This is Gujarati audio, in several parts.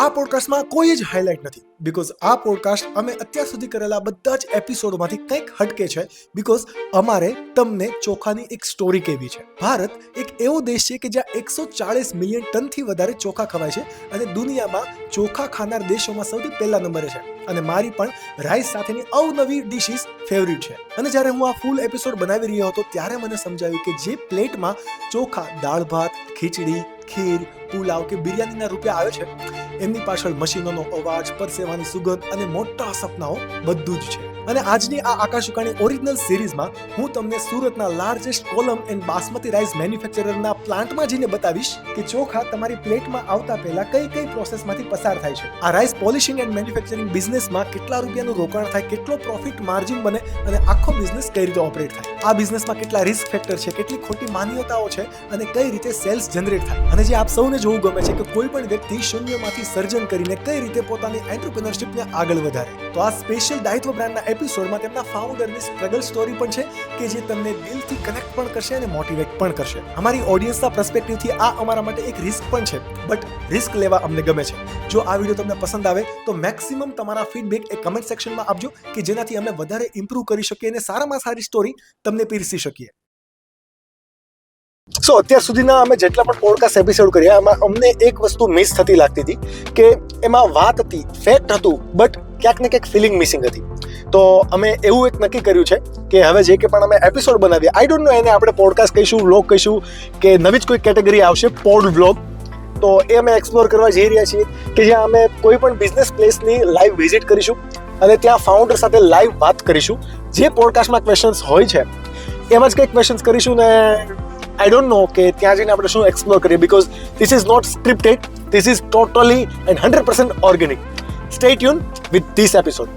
આ પોડકાસ્ટમાં કોઈ જ હાઇલાઇટ નથી, બીકોઝ આ પોડકાસ્ટ અમે અત્યાર સુધી કરેલા બધા જ એપિસોડમાંથી કંઈક હટકે છે, બીકોઝ અમારે તમને ચોખાની એક સ્ટોરી કહેવી છે. ભારત એક એવો દેશ છે કે જ્યાં 140 મિલિયન ટનથી વધારે ચોખા ખવાય છે અને દુનિયામાં ચોખા ખાનાર દેશોમાં સૌથી પહેલા નંબરે છે. અને મારી પણ રાઈસ સાથેની અવનવી ડિશિસ ફેવરિટ છે. અને જ્યારે હું આ ફૂલ એપિસોડ બનાવી રહ્યો હતો ત્યારે મને સમજાવ્યું કે જે પ્લેટમાં ચોખા, દાળ ભાત, ખીચડી, ખીર, પુલાવ કે બિરયાનીના રૂપિયા આવે છે, એમની પાછળ મશીનોનો અવાજ, પરસેવાની સુગંધ અને મોટા સપનાઓ બધું જ છે. અને આજની આ આકાશવાણી ઓરિજિનલ સિરીઝમાં હું તમને સુરતના largest kolam and basmati rice મેન્યુફેક્ચરરના પ્લાન્ટમાં જઈને બતાવીશ કે ચોખા તમારી પ્લેટમાં આવતા પહેલા કઈ કઈ પ્રોસેસમાંથી પસાર થાય છે. આ રાઈસ પોલિશિંગ એન્ડ મેન્યુફેક્ચરિંગ બિઝનેસમાં કેટલા રૂપિયાનું રોકાણ થાય, કેટલો પ્રોફિટ માર્જિન બને અને આખો બિઝનેસ કઈ રીતે ઓપરેટ થાય. આ બિઝનેસમાં કેટલા રિસ્ક ફેક્ટર છે, કેટલી ખોટી માન્યતાઓ છે અને કઈ રીતે સેલ્સ જનરેટ થાય. અને જે આપ સૌને જોવું ગમે છે કે કોઈ પણ વ્યક્તિ શૂન્યમાંથી સર્જન કરીને કઈ રીતે પોતાની એન્ટરપ્રેન્યોરશિપને આગળ વધારે. તો આ સ્પેશિયલ દાયિત્વ બ્રાન્ડના એપિસોડમાં તેમના ફાઉન્ડરની સ્ટ્રગલ સ્ટોરી પણ છે કે જે તમને દિલથી કનેક્ટ પણ કરશે અને મોટિવેટ પણ કરશે. અમારી ઓડિયન્સના પર્સપેક્ટિવથી આ અમારા માટે એક રિસ્ક પણ છે, બટ રિસ્ક લેવા અમને ગમે છે. જો આ વિડીયો તમને પસંદ આવે તો મેક્સિમમ તમારા ફીડબેક એ કમેન્ટ સેક્શનમાં આપજો કે જેનાથી અમે વધારે ઇમ્પ્રૂવ કરી શકીએ અને સારામાં સારી સ્ટોરી તમને પીરસી શકીએ. સો અત્યાર સુધીના અમે જેટલા પણ પોડકાસ્ટ એપિસોડ કર્યા એમાં અમને એક વસ્તુ મિસ થતી લાગતી હતી કે એમાં વાત હતી, ફેક્ટ હતું, બટ ક્યાંક ને ક્યાંક ફિલિંગ મિસિંગ હતી. તો અમે એવું એક નક્કી કર્યું છે કે હવે જે કે પણ અમે એપિસોડ બનાવીએ, આઈ ડોન્ટ નો એને આપણે પોડકાસ્ટ કહીશું, વ્લોગ કહીશું કે નવી જ કોઈ કેટેગરી આવશે, પોડ વ્લોગ, તો એ અમે એક્સપ્લોર કરવા જઈ રહ્યા છીએ કે જ્યાં અમે કોઈ પણ બિઝનેસ પ્લેસની લાઈવ વિઝિટ કરીશું અને ત્યાં ફાઉન્ડર સાથે લાઈવ વાત કરીશું. જે પોડકાસ્ટમાં ક્વેશ્ચન્સ હોય છે એમાં જ કંઈક ક્વેશ્ચન્સ કરીશું ને આઈ ડોન્ટ નો કે ત્યાં જઈને આપણે શું એક્સપ્લોર કરીએ, because this is not scripted, this is totally and 100% organic. Stay tune with this episode.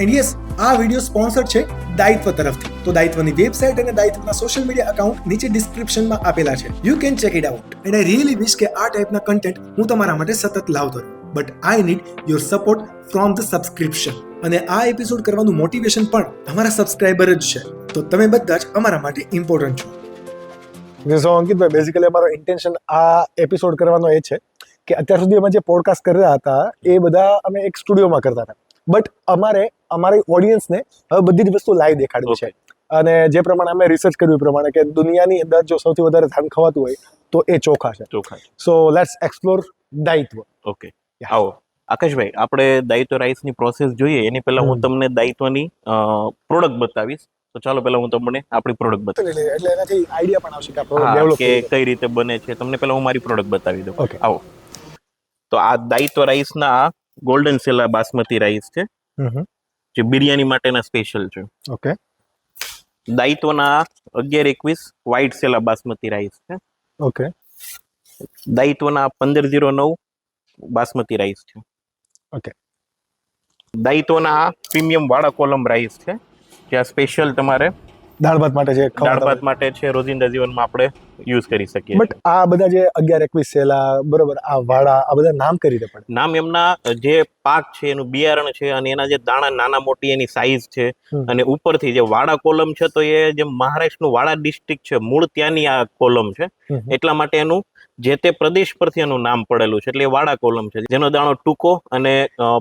And yes, આ વિડીયો સ્પોન્સર્ડ છે દાયિત્વ તરફથી. તો દાયિત્વની વેબસાઇટ અને દાયિત્વના સોશિયલ મીડિયા અકાઉન્ટ નીચે ડિસ્ક્રિપ્શનમાં આપેલા છે. You can check it out. And I really wish કે આ ટાઈપના કન્ટેન્ટ હું તમારા માટે સતત લાવતો રહું, but I need your support from the subscription. અને આ એપિસોડ કરવાનું મોટિવેશન પણ તમારા સબસ્ક્રાઇબર જ છે. તો તમે બધા જ અમારા માટે ઇમ્પોર્ટન્ટ છો. સો અંકિતભાઈ, બેઝિકલી અમારો ઇન્ટેન્શન આ એપિસોડ કરવાનો એ છે કે અત્યાર સુધી અમે જે પોડકાસ્ટ કરી રહ્યા હતા એ બધા અમે એક સ્ટુડિયોમાં કરતા હતા, બટ અમારી ઓડિયન્સને હવે બધી જ વસ્તુ લાઈવ દેખાડવી છે. અને જે પ્રમાણે અમે રિસર્ચ કર્યું એ પ્રમાણે કે દુનિયાની અંદર જો સૌથી વધારે ધાન ખવાતું હોય તો એ ચોખા છે. So let's explore Dayitva. Okay, આવો આકાશભાઈ, આપણે દાયિત્વ રાઈસની પ્રોસેસ જોઈએ એની પહેલા હું તમને દાયિત્વની પ્રોડક્ટ બતાવીશ. તો ચાલો પહેલા હું તમને આપણી પ્રોડક્ટ બતાવીશ, એટલે એનાથી આઈડિયા પણ આવશે કે આ પ્રોડક્ટ હા, ડેવલપ કે કઈ રીતે બને છે. તમને પહેલા હું મારી પ્રોડક્ટ બતાવી દઉં. ઓકે, આવો. તો આ દાયિત્વ રાઈસના ગોલ્ડન સેલા બાસમતી રાઈસ છે, જે બિરયાની માટેના સ્પેશિયલ છે. ઓકે. દાયિત્વના 1121 વ્હાઇટ સેલા બાસમતી રાઈસ છે. ઓકે. દાયિત્વના 1509 બાસમતી રાઈસ છે. ઓકે. દાયિત્વના પ્રીમિયમ વાળા કોલમ રાઈસ છે, જે આ સ્પેશિયલ તમારે દાળ ભાત માટે છે, દાળ ભાત માટે છે, રોજિંદા જીવનમાં આપણે યુઝ કરી શકીએ. બટ આ બધા જે 1121 સેલા, બરોબર, આ વાળા, આ બધા નામ કઈ રીતે પડે? નામ એમના જે પાક છે, એનું બિયારણ છે અને એના જે દાણા નાના મોટી એની સાઈઝ છે. અને ઉપરથી જે વાડા કોલમ છે, તો એ જે મહારાષ્ટ્રનું વાડા ડિસ્ટ્રિક્ટ છે, મૂળ ત્યાંની આ કોલમ છે, એટલા માટે એનું જે તે પ્રદેશ પરથી એનું નામ પડેલું છે, એટલે એ વાડા કોલમ છે, જેનો દાણો ટૂંકો અને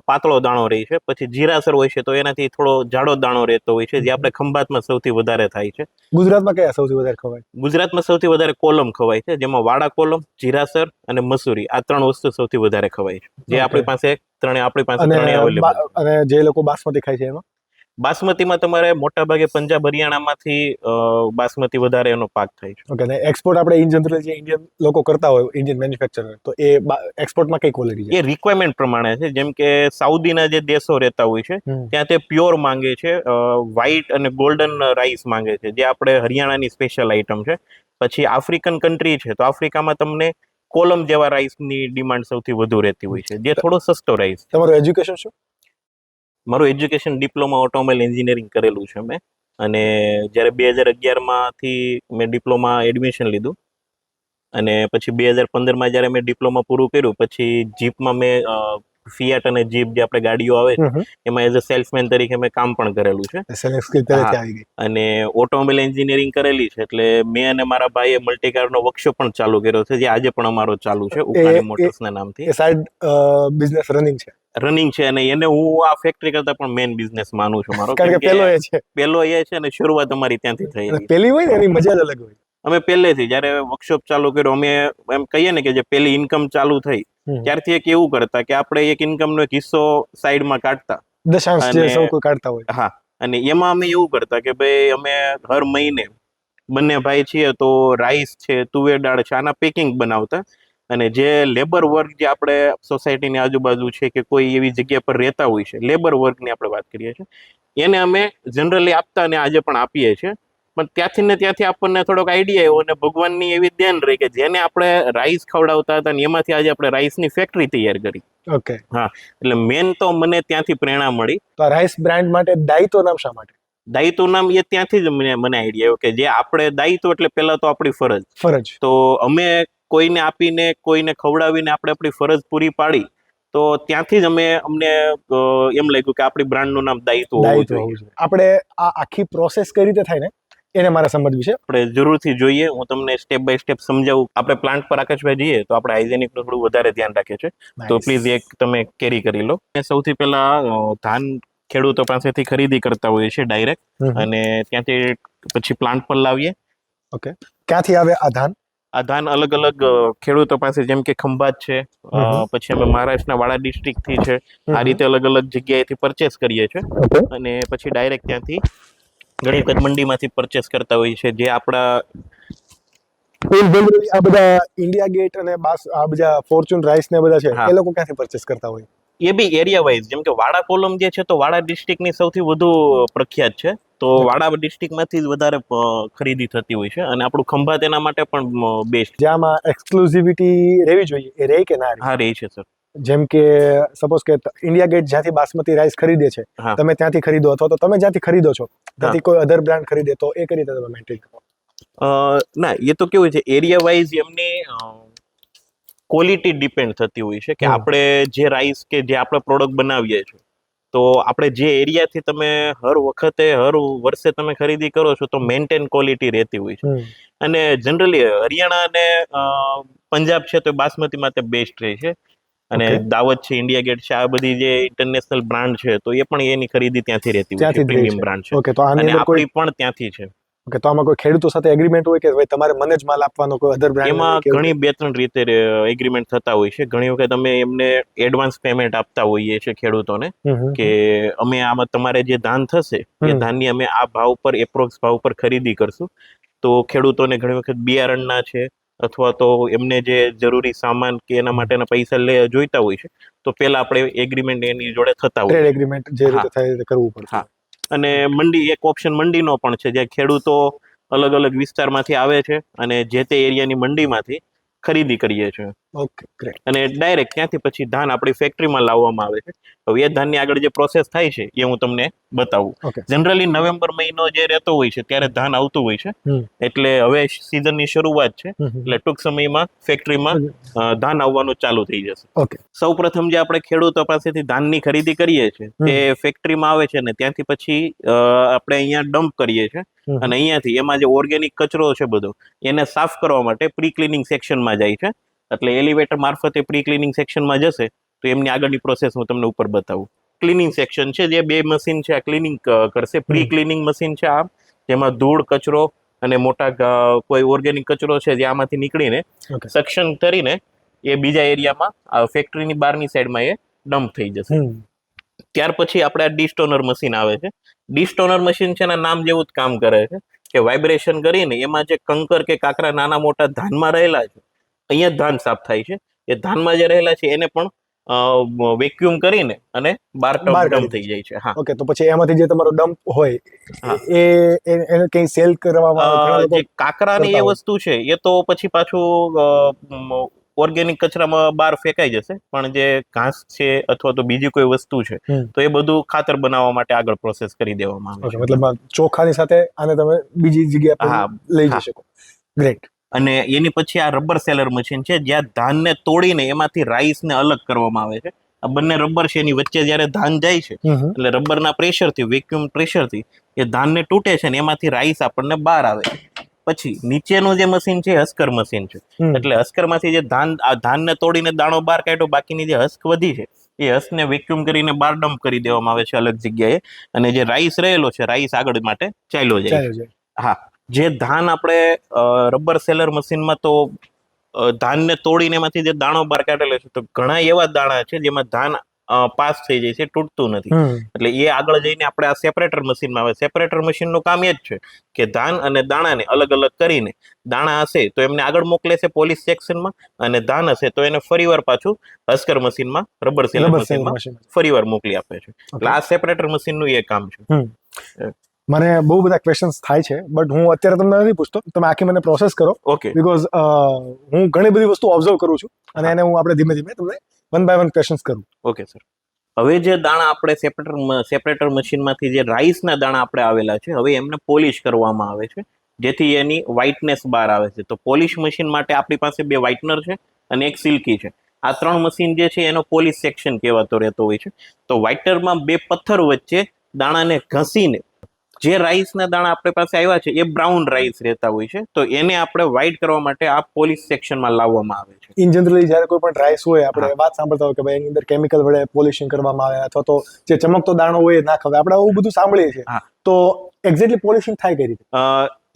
પાતળો દાણો રહે છે. પછી જીરાસર હોય છે તો એનાથી થોડો જાડો દાણો રહેતો હોય છે, જે આપણે ખંભાતમાં સૌથી વધારે થાય છે. ગુજરાતમાં કયા સૌથી વધારે ખવાય? ગુજરાતમાં સૌથી વધારે કોલમ ખવાય છે, જેમાં વાડા કોલમ, જીરાસર અને મસૂરી, આ ત્રણ વસ્તુ સૌથી વધારે ખવાય છે, જે આપણી પાસે ત્રણે અવેલેબલ. અને જે લોકો બાસમતી ખાય છે એમાં બાસમતીમાં તમારે મોટા ભાગે પંજાબ હરિયાણામાંથી બાસમતી વધારે એનો પાક થાય છે. ઓકે. અને એક્સપોર્ટ આપણે ઇન જનરલ જે ઇન્ડિયન લોકો કરતા હોય, ઇન્ડિયન મેન્યુફેક્ચરર, તો એ એક્સપોર્ટમાં કઈ ક્વોલિટી છે? એ રિક્વાયરમેન્ટ પ્રમાણે છે. જેમ કે સાઉદીના જે દેશો રહેતા હોય છે ત્યાં તે પ્યોર માંગે છે, વ્હાઈટ અને ગોલ્ડન રાઈસ માંગે છે, જે આપણે હરિયાણાની સ્પેશિયલ આઈટમ છે. પછી આફ્રિકન કન્ટ્રી છે, તો આફ્રિકામાં તમને કોલમ જેવા રાઈસની ડિમાન્ડ સૌથી વધુ રહેતી હોય છે, જે થોડો સસ્તો રાઈસ. તમારું એજ્યુકેશન શું? મારું એજ્યુકેશન ડિપ્લોમા ઓટોમોબાઈલ એન્જિનિયરિંગ કરેલું છે મેં. અને જ્યારે 2011માંથી મેં ડિપ્લોમા એડમિશન લીધું અને પછી 2015માં જ્યારે મેં ડિપ્લોમા પૂરું કર્યું પછી જીપમાં મેં ફિયાટ અને જીપ જે આપણે ગાડીઓ આવે છે એમાં એઝ અ સેલ્સમેન તરીકે મેં કામ પણ કરેલું છે. એસએલએસ સ્કિલ પહેલેથી આવી ગઈ. અને ઓટોમોબાઈલ એન્જિનિયરિંગ કરેલી છે, એટલે મેં અને મારા ભાઈએ મલ્ટીકારનો વર્કશોપ પણ ચાલુ કર્યો છે, જે આજે પણ અમારો ચાલુ છે ઉકાણી મોટર્સના નામથી. એ સાઈડ બિઝનેસ રનિંગ છે. અને એને હું આ ફેક્ટરી કરતા પણ મેઇન બિઝનેસ માનું છું મારો, કારણ કે પેલો એ છે અને શરૂઆત અમારી ત્યાંથી થઈ. પેલી હોય ને એની મજા જ અલગ હોય. અમે પહેલેથી જયારે વર્કશોપ ચાલુ કર્યો, અમે એમ કહીએ ને કે જે પેલી ઇન્કમ ચાલુ થઈ ત્યારથી એક એવું કરતા કે આપણે એક ઇન્કમનો એક હિસ્સો સાઈડમાં કાઢતા, દશાંશ જે સૌ કોઈ કાઢતા હોય. હા, અને એમાં અમે એવું કરતા કે ભાઈ અમે હર મહિને બંને ભાઈ છીએ તો રાઈસ છે, તુવેર દાળ છે, આના પેકિંગ બનાવતા. અને જે લેબર વર્ક જે આપણે સોસાયટીની આજુબાજુ છે કે કોઈ એવી જગ્યા પર રહેતા હોય છે, લેબર વર્કની આપણે વાત કરીએ છીએ, એને અમે જનરલી આપતા અને આજે પણ આપીએ છીએ. પણ ત્યાંથી ને ત્યાંથી આપણને થોડોક આઈડિયા આવ્યો અને ભગવાનની એવી ધ્યાન રહી કે જેને આપણે રાઈસ ખવડાવતા હતા ને એમાંથી આજે આપણે રાઈસની ફેક્ટરી તૈયાર કરી. ઓકે. હા, એટલે મેન તો મને ત્યાંથી પ્રેરણા મળી. તો રાઈસ બ્રાન્ડ માટે દાયિત્વ નામ શા માટે? દાયિત્વ નામ એ ત્યાંથી જ મને આઈડિયા આવ્યો કે જે આપણે દાયિત્વ એટલે પહેલા તો આપણી ફરજ. તો અમે કોઈને આપીને કોઈને ખવડાવીને આપણે આપણી ફરજ પૂરી પાડી, તો ત્યાંથી જ અમને એમ લાગ્યું કે આપણી બ્રાન્ડનું નામ દાયિત્વ હોવું જોઈએ. આપણે આ આખી પ્રોસેસ કઈ રીતે થાય ને એને મારે સમજવું છે. આપણે જરૂરથી જોઈએ, હું તમને સ્ટેપ બાય સ્ટેપ સમજાવું. આપણે પ્લાન્ટ પર આકાશભાઈ જઈએ તો આપણે હાઇજેનિકનું થોડું વધારે ધ્યાન રાખીએ છીએ, તો પ્લીઝ એક તમે કેરી કરી લો. સૌથી પહેલા ધાન ખેડૂતો પાસેથી ખરીદી કરતા હોઈએ છીએ ડાયરેક્ટ, અને ત્યાંથી પછી પ્લાન્ટ પર લાવીએ. ઓકે. ક્યાંથી આવે આ ધાન? આ ધાન અલગ અલગ ખેડૂતો પાસે, જેમ કે ખંભાત છે, પછી અમે મહારાષ્ટ્રના વાડા ડિસ્ટ્રિક્ટથી છે, આ રીતે અલગ અલગ જગ્યાએથી પરચેસ કરીએ છીએ. અને પછી ડાયરેક્ટ ત્યાંથી ઘણી વખત મંડીમાંથી પરચેસ કરતા હોઈએ છે. જે આપણા આ બધા ઇન્ડિયા ગેટ અને આ બધા ફોર્ચ્યુન રાઈસ ને બધા છે, એ લોકો ક્યાંથી પરચેસ કરતા હોય? એ બી એરિયા વાઇઝ, જેમ કે વાડા કોલમ જે છે તો વાડા ડિસ્ટ્રિક્ટની સૌથી વધુ પ્રખ્યાત છે, તો વાડા ડિસ્ટ્રિક્ટમાંથી જ વધારે ખરીદી થતી હોય છે. અને આપણું ખંભાત એના માટે પણ બેસ્ટ. જેમાં એક્સક્લુઝિવિટી રહેવી જોઈએ, એ રહે કે ના રહે? હા, રહે છે સર. જેમ કે સપોઝ કે ઇન્ડિયા ગેટ જ્યાંથી બાસમતી રાઈસ ખરીદે છે, તમે ત્યાંથી ખરીદો, અથવા તો તમે જ્યાંથી ખરીદો છો ત્યાંથી કોઈ અધર બ્રાન્ડ ખરીદે, તો એ કઈ રીતે તમે મેન્ટેન કરો? ના, એ તો કેવું છે, એરિયા વાઇઝ એમની ક્વોલિટી ડિપેન્ડ થતી હોય છે કે આપણે જે રાઈસ કે જે આપણે પ્રોડક્ટ બનાવીએ છીએ, તો આપણે જે એરિયાથી તમે હર વર્ષે તમે ખરીદી કરો છો તો મેન્ટેન ક્વોલિટી રહેતી હોય છે. અને જનરલી હરિયાણા અને પંજાબ છે તો બાસમતી માટે બેસ્ટ રહે છે. અને દાવત છે, ઇન્ડિયા ગેટ છે, આ બધી જે ઇન્ટરનેશનલ બ્રાન્ડ છે તો એ પણ એની ખરીદી ત્યાંથી રહેતી હોય છે, પ્રીમિયમ બ્રાન્ડ છે. અને આપણી પણ ત્યાંથી છે. ઓકે. તો આમાં કોઈ ખેડૂતો સાથે એગ્રીમેન્ટ હોય કે ભાઈ તમારે મને જ માલ આપવાનો, કોઈ અધર બ્રાન્ડ? એમાં ઘણી 2-3 રીતે એગ્રીમેન્ટ થતા હોય છે. ઘણી વખત અમે એમને એડવાન્સ પેમેન્ટ આપતા હોઈએ છીએ ખેડૂતોને, કે અમે આમાં તમારે જે ધાન થશે એ ધાનની અમે આ ભાવ પર, એપ્રોક્સ ભાવ પર ખરીદી કરશું. તો ખેડૂતોને ઘણી વખત બિયારણના છે અથવા તો એમને જે જરૂરી સામાન કે એના માટેના પૈસા જોઈતા હોય છે, તો પહેલા આપણે એગ્રીમેન્ટ એની જોડે થતા હોય, ટ્રેડ એગ્રીમેન્ટ જે રીતે થાય કરવું પડે. અને મંડી, એક ઓપ્શન મંડીનો પણ છે, જ્યાં ખેડૂતો અલગ અલગ વિસ્તારમાંથી આવે છે અને જે તે એરિયાની મંડીમાંથી ખરીદી કરીએ છીએ. Okay, great. અને ડાયરેક્ટ ત્યાંથી પછી ધાન આપણી ફેક્ટરીમાં લાવવામાં આવે છે. હવે એ ધાનની આગળ જે પ્રોસેસ થાય છે એ હું તમને બતાવું. જનરલી નવેમ્બર મહિનો જે રહેતો હોય છે ત્યારે ધાન આવતું હોય છે, એટલે હવે સિઝનની શરૂઆત છે, એટલે ટૂંક સમયમાં ફેક્ટરીમાં ધાન આવવાનું ચાલુ થઈ જશે. ઓકે. સૌ પ્રથમ જે આપણે ખેડૂતો પાસેથી ધાનની ખરીદી કરીએ છીએ તે ફેક્ટરીમાં આવે છે, ને ત્યાંથી પછી આપણે અહીંયા ડમ્પ કરીએ છીએ. અને અહીંયાથી એમાં જે ઓર્ગેનિક કચરો છે બધો, એને સાફ કરવા માટે પ્રી ક્લિનિંગ સેક્શનમાં જાય છે. એટલે એલિવેટર મારફતે પ્રી ક્લિનિંગ સેક્શનમાં જશે તો એમની આગળની પ્રોસેસ હું તમને ઉપર બતાવું. ક્લિનિંગ સેક્શન છે, જે 2 મશીન છે આ ક્લિનિંગ કરશે. પ્રી ક્લિનિંગ મશીન છે આ, જેમાં ધૂળ, કચરો અને મોટા કોઈ ઓર્ગેનિક કચરો છે જે આમાંથી નીકળીને સક્શન કરીને એ બીજા એરિયામાં ફેક્ટરીની બહારની સાઈડમાં એ ડમ્પ થઈ જશે. ત્યાર પછી આપણે આ ડિસ્ટોનર મશીન આવે છે. ડિસ્ટોનર મશીન છે એના નામ જેવું જ કામ કરે છે, કે વાઇબ્રેશન કરીને એમાં જે કંકર કે કાકરા નાના મોટા ધાનમાં રહેલા છે, અહીંયા ધાન સાફ થાય છે. એ ધાનમાં જે રહેલા છે એને પણ વેક્યુમ કરીને અને બહાર ડમ્પ થઈ જાય છે. હા. ઓકે. તો પછી એમાંથી જે તમારો ડમ્પ હોય એને કઈ સેલ કરવામાં, જે કાકરાની એ વસ્તુ છે એ તો પછી પાછું ઓર્ગેનિક કચરામાં બહાર ફેંકાઈ જશે, પણ જે ઘાસ છે અથવા તો બીજી કોઈ વસ્તુ છે તો એ બધું ખાતર બનાવવા માટે આગળ પ્રોસેસ કરી દેવામાં આવે છે. મતલબ ચોખાની સાથે આને તમે બીજી જગ્યાએ પણ લઈ જઈ શકો. ગ્રેટ. અને એની પછી આ રબર સેલર મશીન છે, જ્યાં ધાનને તોડીને એમાંથી રાઈસને અલગ કરવામાં આવે છે. આ બંને રબર છે એની વચ્ચે જ્યારે ધાન જાય છે એટલે રબરના પ્રેશરથી વેક્યુમ પ્રેશરથી એ ધાનને તૂટે છે ને એમાંથી રાઈસ આપણને બહાર આવે છે. પછી નીચેનું જે મશીન છે હસ્કર મશીન છે. એટલે હસ્કરમાંથી જે ધાનને તોડીને દાણો બહાર કાઢ્યો, બાકીની જે હસ્ક વધી છે એ હસ્કને વેક્યુમ કરીને બહાર ડમ્પ કરી દેવામાં આવે છે અલગ જગ્યાએ, અને જે રાઈસ રહેલો છે રાઈસ આગળ માટે ચાલ્યો જાય. હા, જે ધાન આપણે રબર સેલર મશીનમાં તો ધાનને તોડીને એમાંથી જે દાણો બહાર કાઢેલો છે, તો ઘણા એવા દાણા છે જેમાં ધાન પાસ થઈ જાય છે, તૂટતું નથી. એટલે એ આગળ જઈને આપણે આ સેપરેટર મશીનમાં આવે. સેપરેટર મશીનનું કામ એ જ છે કે ધાન અને દાણાને અલગ અલગ કરીને, દાણા હશે તો એમને આગળ મોકલે છે પોલીસ સેક્શનમાં, અને ધાન હશે તો એને ફરીવાર પાછું હસ્કર મશીનમાં, રબર સેલર મશીનમાં ફરીવાર મોકલી આપે છે. એટલે આ સેપરેટર મશીનનું એ કામ છે. મને બહુ બધા ક્વેશ્ચન્સ થાય છે, બટ હું અત્યારે તમને નથી પૂછતો, તમે આખી મને પ્રોસેસ કરો. ઓકે. બીકોઝ હું ઘણી બધી વસ્તુ ઓબ્ઝર્વ કરું છું અને એને હું આપણે ધીમે ધીમે તમને વન બાય વન ક્વેશ્ચન્સ કરું. Okay sir. હવે જે દાણા આપણે સેપરેટર મશીનમાંથી જે રાઈસના દાણા આપણે આવેલા છે, હવે એમને પોલિશ કરવામાં આવે છે જેથી એની વ્હાઇટનેસ બહાર આવે છે. તો પોલિશ મશીન માટે આપણી પાસે 2 વ્હાઇટનર છે અને એક સિલ્કી છે. આ 3 મશીન જે છે એનો પોલિશ સેક્શન કહેવાતો રહેતો હોય છે. તો વ્હાઇટનરમાં 2 પથ્થર વચ્ચે દાણાને ઘસીને જે રાઈસના દાણા આપણી પાસે આવ્યા છે એ બ્રાઉન રાઈસ રહેતા હોય છે, તો એને આપણે વ્હાઇટ કરવા માટે આ પોલિશ સેક્શનમાં લાવવામાં આવે છે. ઇન જનરલી જ્યારે કોઈ પણ રાઈસ હોય, આપણે વાત સાંભળતા હોય કે ભાઈ એની અંદર કેમિકલ વડે પોલિશિંગ કરવામાં આવે, અથવા તો જે ચમકતો દાણો હોય એ ના ખવાય, આપણે આવું બધું સાંભળીએ છીએ. તો એક્ઝેક્ટલી પોલિશિંગ થાય કઈ રીતે?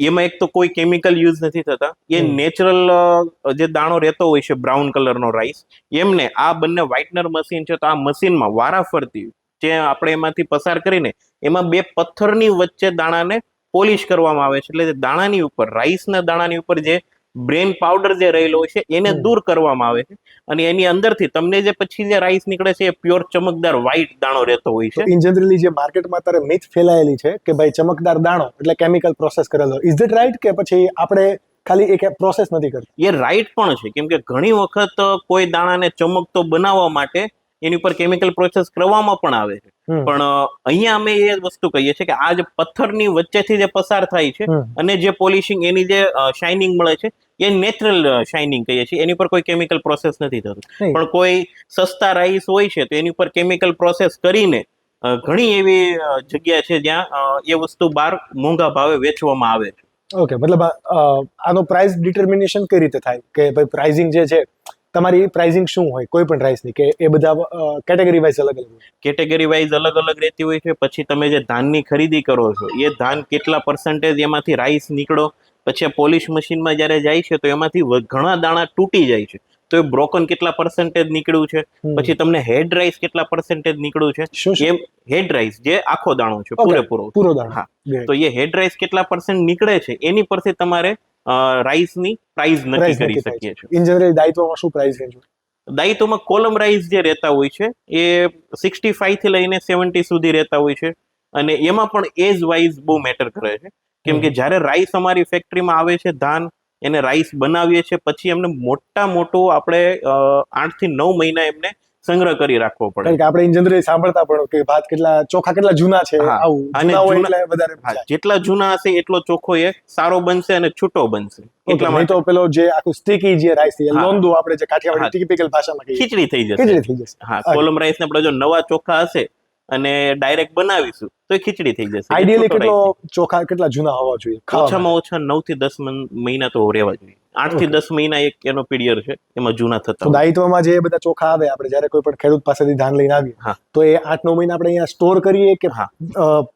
એમાં એક તો કોઈ કેમિકલ યુઝ નથી થતા, એ નેચરલ જે દાણો રહેતો હોય છે બ્રાઉન કલરનો રાઈસ, એમને આ બંને વ્હાઇટનર મશીન છે તો આ મશીનમાં વારાફરતી જે આપણે એમાંથી પસાર કરીને એમાં 2 પથ્થરની વચ્ચે દાણાને પોલિશ કરવામાં આવે છે. એટલે દાણાની ઉપર, રાઈસના દાણાની ઉપર જે બ્રેન પાવડર જે રહેલો હોય છે એને દૂર કરવામાં આવે છે, અને એની અંદરથી તમને જે પછી જે રાઈસ નીકળે છે એ પ્યોર ચમકદાર વ્હાઇટ દાણો રહેતો હોય છે. ઇન જનરલી જે માર્કેટમાં અત્યારે મિથ ફેલાયેલી છે કે ભાઈ ચમકદાર દાણો એટલે કેમિકલ પ્રોસેસ કરેલો, ઇઝ ધેટ રાઈટ, કે પછી આપણે ખાલી એક પ્રોસેસ નથી કરતા? એ રાઈટ પણ છે, કેમ કે ઘણી વખત કોઈ દાણાને ચમકતો બનાવવા માટે એની ઉપર કેમિકલ પ્રોસેસ કરવામાં પણ આવે છે. પણ અહીંયા અમે એ વસ્તુ કહીએ છીએ કે આ જે પથ્થરની વચ્ચેથી જે પસાર થાય છે અને જે પોલિશિંગ, એની જે શાઇનિંગ મળે છે એ નેચરલ શાઇનિંગ કહીએ છીએ, એની પર કોઈ કેમિકલ પ્રોસેસ નથી થતું. પણ કોઈ સસ્તા રાઈસ હોય છે તો એની ઉપર કેમિકલ પ્રોસેસ કરીને ઘણી એવી જગ્યા છે જ્યાં એ વસ્તુ બહાર મોંઘા ભાવે વેચવામાં આવે છે. ઓકે, મતલબ આનો પ્રાઇસ ડિટર્મિનેશન કઈ રીતે થાય કે ભાઈ પ્રાઇસિંગ જે છે તમારી પ્રાઇસિંગ શું હોય કોઈ પણ રાઈસની, કે એ બધા કેટેગરી વાઇઝ અલગ અલગ? કેટેગરી વાઇઝ અલગ અલગ રહેતી હોય છે. પછી તમે જે ધાનની ખરીદી કરો છો એ ધાન કેટલા પર્સન્ટેજ એમાંથી રાઈસ નીકળો, પછી આ પોલિશ મશીનમાં જ્યારે જાય છે તો એમાંથી ઘણા દાણા તૂટી જાય છે, તો એ બ્રોકન કેટલા પર્સન્ટેજ નીકળ્યું છે. પછી તમને હેડ રાઈસ કેટલા પર્સન્ટેજ નીકળ્યું છે, એમ હેડ રાઈસ જે આખો દાણો છે પૂરો દાણો, હા, તો એ હેડ રાઈસ કેટલા પર્સન્ટ નીકળે છે એની પરથી તમારે રાઈસની પ્રાઇસ નક્કી કરી શકીએ છીએ. ઇન જનરલ દાયિત્વમાં શું પ્રાઇસ રેન્જ હોય? દાયિત્વમાં કોલમ રાઈસ જે રહેતા હોય છે એ 65 થી લઈને 70 સુધી રહેતા હોય છે, અને એમાં પણ એજ વાઇઝ બહુ મેટર કરે છે. કેમ કે જ્યારે રાઈસ અમારી ફેક્ટરીમાં આવે છે, ધાન એને રાઈસ બનાવીએ છીએ, પછી એમને મોટું આપણે 8 થી 9 મહિના એમને સંગ્રહ કરી રાખવો પડે. કારણ કે આપણે ઇન જનરલી સાંભળતા પણ કે ભાત ચોખા કેટલા જૂના છે, આવું જૂના હોય એટલે વધારે, જેટલા જૂના હશે એટલો ચોખ્ખો એ સારો બનશે અને છૂટો બનશે. એટલા માટે તો પેલો જે આખું સ્ટીકી જે રાઈસ છે, લોંદો આપણે જે કાઠિયાવાડી ટિપિકલ ભાષામાં કહીએ, ખીચડી થઈ જશે. હા, કોલમ રાઈસ ને આપણે જો નવા ચોખા હશે અને ડાયરેક્ટ બનાવીશું તો એ ખીચડી થઈ જશે. આઈડિયલી ચોખા કેટલા જૂના હોવા જોઈએ? ઓછામાં ઓછા 9 થી 10 મહિના તો રહેવા જોઈએ. 8 થી 10 મહિના એક એનો પીરિયડ છે, એમાં જૂના થતા. દાયિત્વમાં જે બધા ચોખા આવે, આપણે જયારે કોઈ પણ ખેડૂત પાસેથી ધાન લઈને આવીએ તો એ 8-9 મહિના આપણે અહીંયા સ્ટોર કરીએ કે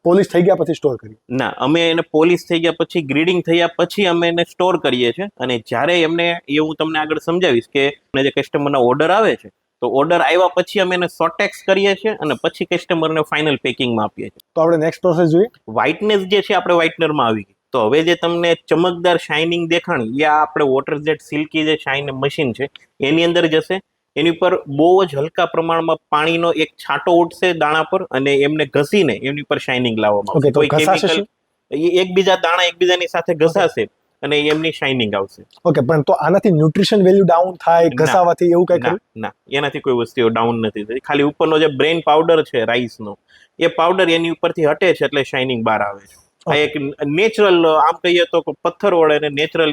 પોલિશ થઈ ગયા પછી સ્ટોર કરીએ? ના, અમે એને પોલિશ થઈ ગયા પછી, ગ્રીડિંગ થયા પછી અમે એને સ્ટોર કરીએ છીએ. અને જ્યારે એમને, એ હું તમને આગળ સમજાવીશ કે જે કસ્ટમરના ઓર્ડર આવે છે તો ઓર્ડર આવ્યા પછી અમે એને સોટેક્સ કરીએ છીએ અને પછી કસ્ટમરને ફાઇનલ પેકિંગમાં આપીએ છીએ. તો આપણે નેક્સ્ટ પ્રોસેસ જોઈએ. વ્હાઇટનેસ જે છે આપણે વ્હાઇટનરમાં આવી ગઈ. તો હવે જે તમને ચમકદાર શાઇનિંગ દેખાણી, એ આપણે વોટર જેટ સિલ્કી જે શાઇન મશીન છે એની અંદર જશે. એની પર બહુ જ હલકા પ્રમાણમાં પાણીનો એક છાંટો ઉઠશે દાણા પર, અને એમને ઘસીને એની પર શાઇનિંગ લાવવામાં આવશે. કોઈ કેમિકલ, એકબીજા દાણા એકબીજાની સાથે ઘસાશે અને એમની શાઇનિંગ આવશે. ઓકે, પણ તો આનાથી ન્યુટ્રિશન વેલ્યુ ડાઉન થાય ઘસાવાથી, એવું કઈ ખરું? ના, એનાથી કોઈ વસ્તુ ડાઉન નથી થતી. ખાલી ઉપરનો જે બ્રેન પાવડર છે રાઈસનો, એ પાવડર એની ઉપરથી હટે છે એટલે શાઇનિંગ બહાર આવે છે. આ એક નેચરલ, આમ કહીએ તો પથ્થર વડે નેચરલ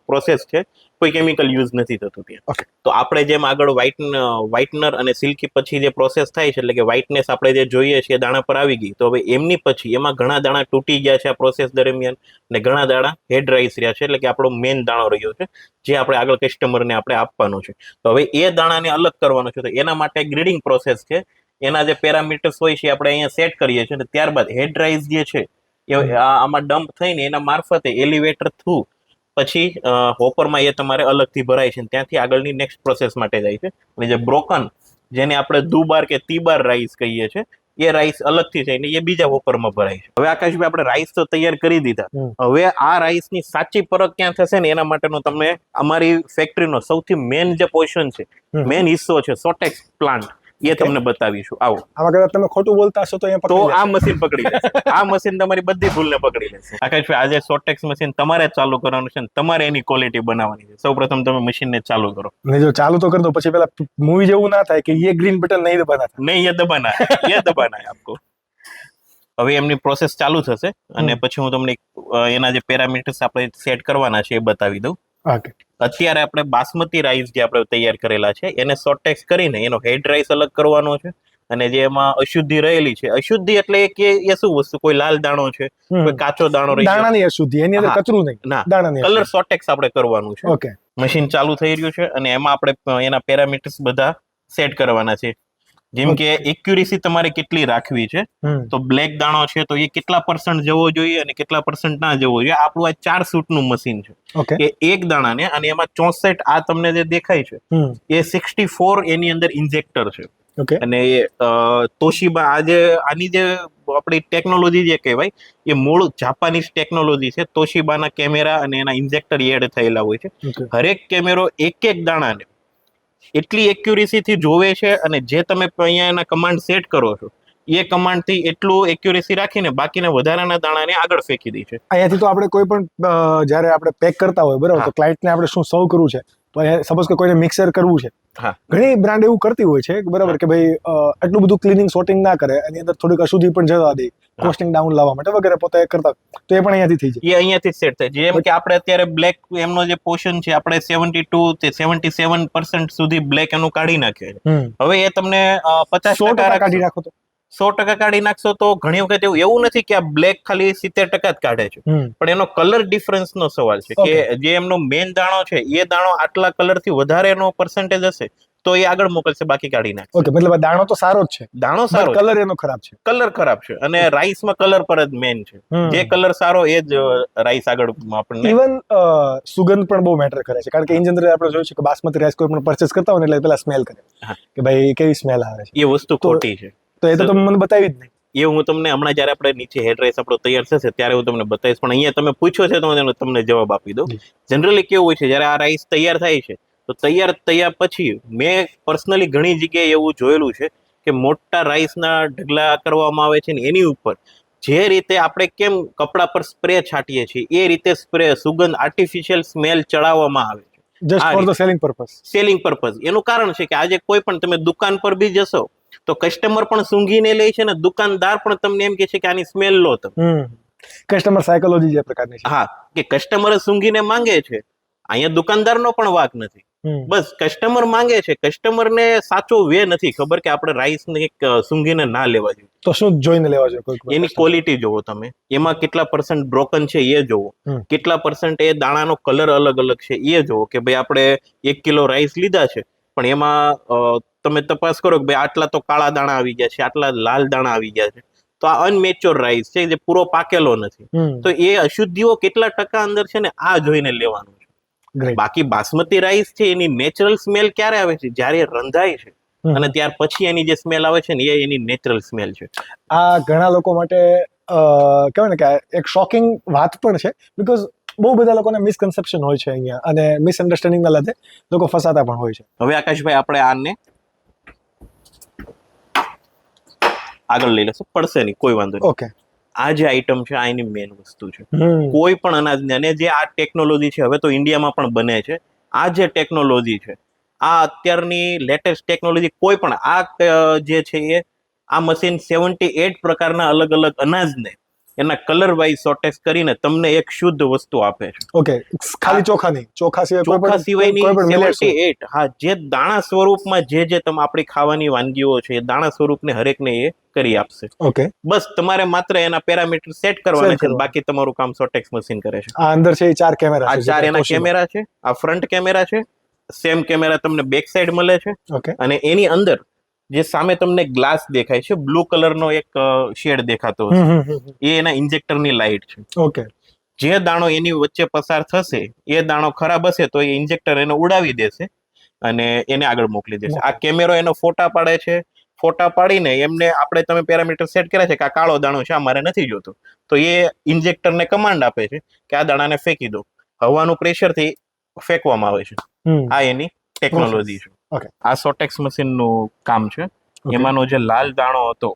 પ્રોસેસ છે, કોઈ કેમિકલ યુઝ નથી થતું ત્યાં. તો આપણે જેમ આગળ વ્હાઇટનર અને સિલ્કી પછી જે પ્રોસેસ થાય છે, એટલે કે વ્હાઇટનેસ આપણે જે જોઈએ છીએ દાણા પર આવી ગઈ, તો હવે એમની પછી એમાં ઘણા દાણા તૂટી ગયા છે આ પ્રોસેસ દરમિયાન, ને ઘણા દાણા હેડ રાઈસ રહ્યા છે, એટલે કે આપણો મેઇન દાણો રહ્યો છે જે આપણે આગળ કસ્ટમરને આપણે આપવાનો છે. તો હવે એ દાણાને અલગ કરવાનો છે, તો એના માટે ગ્રેડિંગ પ્રોસેસ છે. એના જે પેરામીટર્સ હોય છે આપણે અહીંયા સેટ કરીએ છીએ, અને ત્યારબાદ હેડ રાઈસ જે છે આમાં ડમ્પ થઈને એના મારફતે એલિવેટર થ્રુ પછી હોપરમાં એ તમારે અલગથી ભરાય છે, ત્યાંથી આગળની નેક્સ્ટ પ્રોસેસ માટે જાય છે. અને જે બ્રોકન, જેને આપણે દુબાર કે તીબાર રાઈસ કહીએ છીએ, એ રાઈસ અલગથી થઈને એ બીજા હોપરમાં ભરાય છે. હવે આકાશભાઈ, આપણે રાઈસ તો તૈયાર કરી દીધા, હવે આ રાઈસની સાચી પરખ ક્યાં થશે ને એના માટેનો તમને અમારી ફેક્ટરીનો સૌથી મેન જે પોર્શન છે, મેન હિસ્સો છે, સોટેક્સ પ્લાન્ટ, એ તમને બતાવીશું. આવો. આમાં કદાચ તમે ખોટું બોલતા હશો તો તો આ મશીન પકડી લેશે. આ મશીન તમારી બધી ભૂલને પકડી લેશે. આકાશભાઈ, આજે સોટેક્સ મશીન તમારે ચાલુ કરવાનું છે, તમારે એની ક્વોલિટી બનાવવાની છે. સૌપ્રથમ તમે મશીનને ચાલુ કરો. ને જો ચાલુ તો કર દો, પછી પેલા મૂવી જેવું ના થાય કે ये ग्रीन बटन नहीं दबाना था. નહીં, ये दबाना है, ये दबाना है आपको. હવે એમની પ્રોસેસ ચાલુ થશે અને પછી હું તમને એના જે પેરામીટર્સ આપણે સેટ કરવાના છે એ બતાવી દઉં. ઓકે. અત્યારે આપણે બાસમતી રાઈસ જે આપણે તૈયાર કરેલા છે એને સોટેક્સ કરીને એનો હેડ રાઈસ અલગ કરવાનો છે, અને જે એમાં અશુદ્ધિ રહેલી છે, અશુદ્ધિ એટલે કે એ શું વસ્તુ, કોઈ લાલ દાણો છે, કોઈ કાચો દાણો રહી, દાણાની અશુદ્ધિ, એની અંદર કચરું નહીં, ના, દાણાની કલર સોટેક્સ આપણે કરવાનું છે. ઓકે. મશીન ચાલુ થઈ રહ્યું છે અને એમાં આપણે એના પેરામીટર્સ બધા સેટ કરવાના છે. જેમ કે એક્યુરેસી તમારે કેટલી રાખવી છે, તો બ્લેક દાણો છે તો એ કેટલા % જવો જોઈએ અને કેટલા % ના જવો જોઈએ. આપણું આ 4 શૂટનું મશીન છે કે એક દાણાને, અને એમાં 64 આ તમને જે દેખાય છે એ 64 એની અંદર ઇન્જેક્ટર છે. અને તોશિબા આની જે આપણી ટેકનોલોજી જે કહેવાય એ મૂળ જાપાનીઝ ટેકનોલોજી છે. તોશિબાના કેમેરા અને એના ઇન્જેક્ટર એડ થયેલા હોય છે. હરેક કેમેરો એક દાણાને એટલી એક્યુરેસી થી જોવે છે, અને જે તમે અહીંયા એના કમાન્ડ સેટ કરો છો એ કમાન્ડ થી એટલું એક્યુરેસી રાખીને બાકીના વધારાના દાણાને આગળ ફેંકી દે છે. અહીંયાથી તો આપણે કોઈ પણ જ્યારે આપણે પેક કરતા હોય, બરાબર, તો ક્લાયન્ટને આપણે શું સર્વ કરવું છે, તો સપોઝ કે કોઈને મિક્સર કરવું છે, ઘણી બ્રાન્ડ એવું કરતી હોય છે, બરાબર, કે ભાઈ એટલું બધું ક્લિનિંગ સોર્ટિંગ ના કરે, એની અંદર થોડીક અશુદ્ધિ પણ જવા દે, કોસ્ટિંગ ડાઉન લાવવા માટે વગેરે પોતે કરતા, તો એ પણ અહીંયાથી થઈ જાય. એ અહીંયાથી સેટ થાય. જેમ કે આપણે અત્યારે બ્લેક એમનો જે પોર્શન છે, આપણે 72 થી 77% સુધી બ્લેક એનું કાઢી નાખીએ છે. હવે એ તમને 50% કાઢી નાખો તો 100% કાઢી નાખશો તો ઘણી વખત એવું નથી કે આ બ્લેક ખાલી 70% જ કાઢે છે, પણ એનો કલર ડિફરન્સ નો સવાલ છે કે જે એમનો મેઇન દાણો છે એ દાણો આટલા કલર થી વધારે એનો પર્સન્ટેજ હશે તો એ આગળ મોકલશે, બાકી કાઢી નાખશે. ઓકે, મતલબ દાણો તો સારો જ છે, દાણો સારો, કલર એનો ખરાબ છે. કલર ખરાબ છે, અને રાઈસમાં કલર પર જ મેઇન છે. જે કલર સારો એ જ રાઈસ આગળ આપણને. ઇવન સુગંધ પણ બહુ મેટર કરે છે, કારણ કે ઇન જનરલ આપણે જોયું છે કે બાસમતી રાઈસ કોઈ પણ પરચેસ કરતા હોય ને એટલે પેલા સ્મેલ કરે કે ભાઈ કેવી સ્મેલ આવે છે. એ વસ્તુ ખોટી છે. તો એ તો તમે મને બતાવી જ નહીં. એ હું તમને હમણાં જયારે આપણે નીચે હેડ રાઈસ આપણો તૈયાર થશે ત્યારે હું તમને બતાવીશ, પણ અહીંયા તમે પૂછ્યો છે તો હું તમને જવાબ આપી દઉં. જનરલી કેવું હોય છે, જયારે આ રાઈસ તૈયાર થાય છે તો તૈયાર થયા પછી મેં પર્સનલી ઘણી જગ્યાએ એવું જોયેલું છે કે મોટા રાઈસના ઢગલા કરવામાં આવે છે ને એની ઉપર જે રીતે આપણે કેમ કપડા પર સ્પ્રે છાંટીએ છીએ એ રીતે સ્પ્રે સુગંધ આર્ટિફિશિયલ સ્મેલ ચડાવવામાં આવે છે, just for the selling purpose. Selling purpose. એનું કારણ છે કે આજે કોઈ પણ તમે દુકાન પર બી જશો તો કસ્ટમર પણ સૂંઘીને લે છે ને દુકાનદાર પણ તમને એમ કે છે કે આની સ્મેલ લો તમે. કસ્ટમર સાયકોલોજી જે પ્રકારની છે. હા, કે કસ્ટમર સૂંઘીને માંગે છે, અહીંયા દુકાનદારનો પણ વાંક નથી. બસ કસ્ટમર માંગે છે, કસ્ટમરને સાચો વે નથી ખબર કે આપણે રાઈસ ને સૂંઘીને ના લેવા જોઈએ. તો શું જોઈને લેવા જોઈએ? એની ક્વોલિટી જોવો તમે, એમાં કેટલા % બ્રોકન છે એ જોવો, કેટલા % એ દાણાનો કલર અલગ અલગ છે એ જોવો, કે ભાઈ આપણે 1 કિલો રાઈસ લીધા છે પણ એમાં તમે તપાસ કરો કે ભાઈ આટલા તો કાળા દાણા આવી ગયા છે, આટલા લાલ દાણા આવી ગયા છે, તો આ અનમેચ્યોર રાઈસ છે જે પૂરો પાકેલો નથી. તો એ અશુદ્ધિઓ કેટલા ટકા અંદર છે ને આ જોઈને લેવાનું છે. બાકી બાસમતી રાઈસ છે એની નેચરલ સ્મેલ ક્યારે આવે છે? જ્યારે રંધાય છે અને ત્યાર પછી એની જે સ્મેલ આવે છે ને એ એની નેચરલ સ્મેલ છે. આ ઘણા લોકો માટે કહેવાય ને કે એક શોકિંગ વાત પણ છે, બીકોઝ બહુ બધા લોકોને મિસકન્સેપ્શન હોય છે અહીંયા, અને મિસઅન્ડરસ્ટેન્ડિંગના લીધે લોકો ફસાતા પણ હોય છે. હવે આકાશભાઈ આપણે આને આગળ લઈ લેશું, પડશે નહીં, કોઈ વાંધો નહીં. ઓકે, આ જે આઈટમ છે આ એની મેઇન વસ્તુ છે. કોઈ પણ અનાજને, અને જે આ ટેકનોલોજી છે હવે તો ઇન્ડિયામાં પણ બને છે, આ જે ટેકનોલોજી છે આ અત્યારની લેટેસ્ટ ટેકનોલોજી, કોઈ પણ આ જે છે એ આ મશીન 78 પ્રકારના અલગ અલગ અનાજને એના કલર વાઇઝ સોટેક્સ કરીને તમને એક શુદ્ધ વસ્તુ આપે છે. ઓકે, ખાલી ચોખા નહીં, ચોખા સિવાય ચોખા સિવાયની કોઈ પણ millets હોય. 78, હા, જે દાણા સ્વરૂપમાં જે તમે આપણી ખાવાની વાનગીઓ છે એ દાણા સ્વરૂપને હરેકને એ કરી આપશે. ઓકે, બસ તમારે માત્ર એના પેરામીટર સેટ કરવાના છે, કરવાના. બાકી તમારું કામ સોટેક્સ મશીન કરે છે. આ અંદર છે એ 4 કેમેરા આ છે, 4 એના Toshiba. કેમેરા છે, આ ફ્રન્ટ કેમેરા છે, સેમ કેમેરા તમને બેક સાઈડ મળે છે, ઓકે, અને એની અંદર જે સામે તમને ગ્લાસ દેખાય છે, બ્લુ કલરનો એક શેડ દેખાતો હશે, એ એના ઇન્જેક્ટરની લાઇટ છે. ઓકે, જે દાણો એની વચ્ચે પસાર થશે એ દાણો ખરાબ હશે તો એ ઇન્જેક્ટર એને ઉડાવી દેશે અને એને આગળ મોકલી દેશે. આ કેમેરો એનો ફોટા પાડે છે, ફોટા પાડીને એમને આપણે તમે પેરામીટર સેટ કર્યા છે કે આ કાળો દાણો છે, આ મારે નથી જોતો, તો એ ઇન્જેક્ટરને કમાન્ડ આપે છે કે આ દાણાને ફેંકી દો. હવાનું પ્રેશરથી ફેંકવામાં આવે છે. આ એની ટેકનોલોજી છે. ઓકે. આ સોટેક્સ મશીનનું કામ છે. ઓકે. એમાંનો જે લાલ દાણો હતો,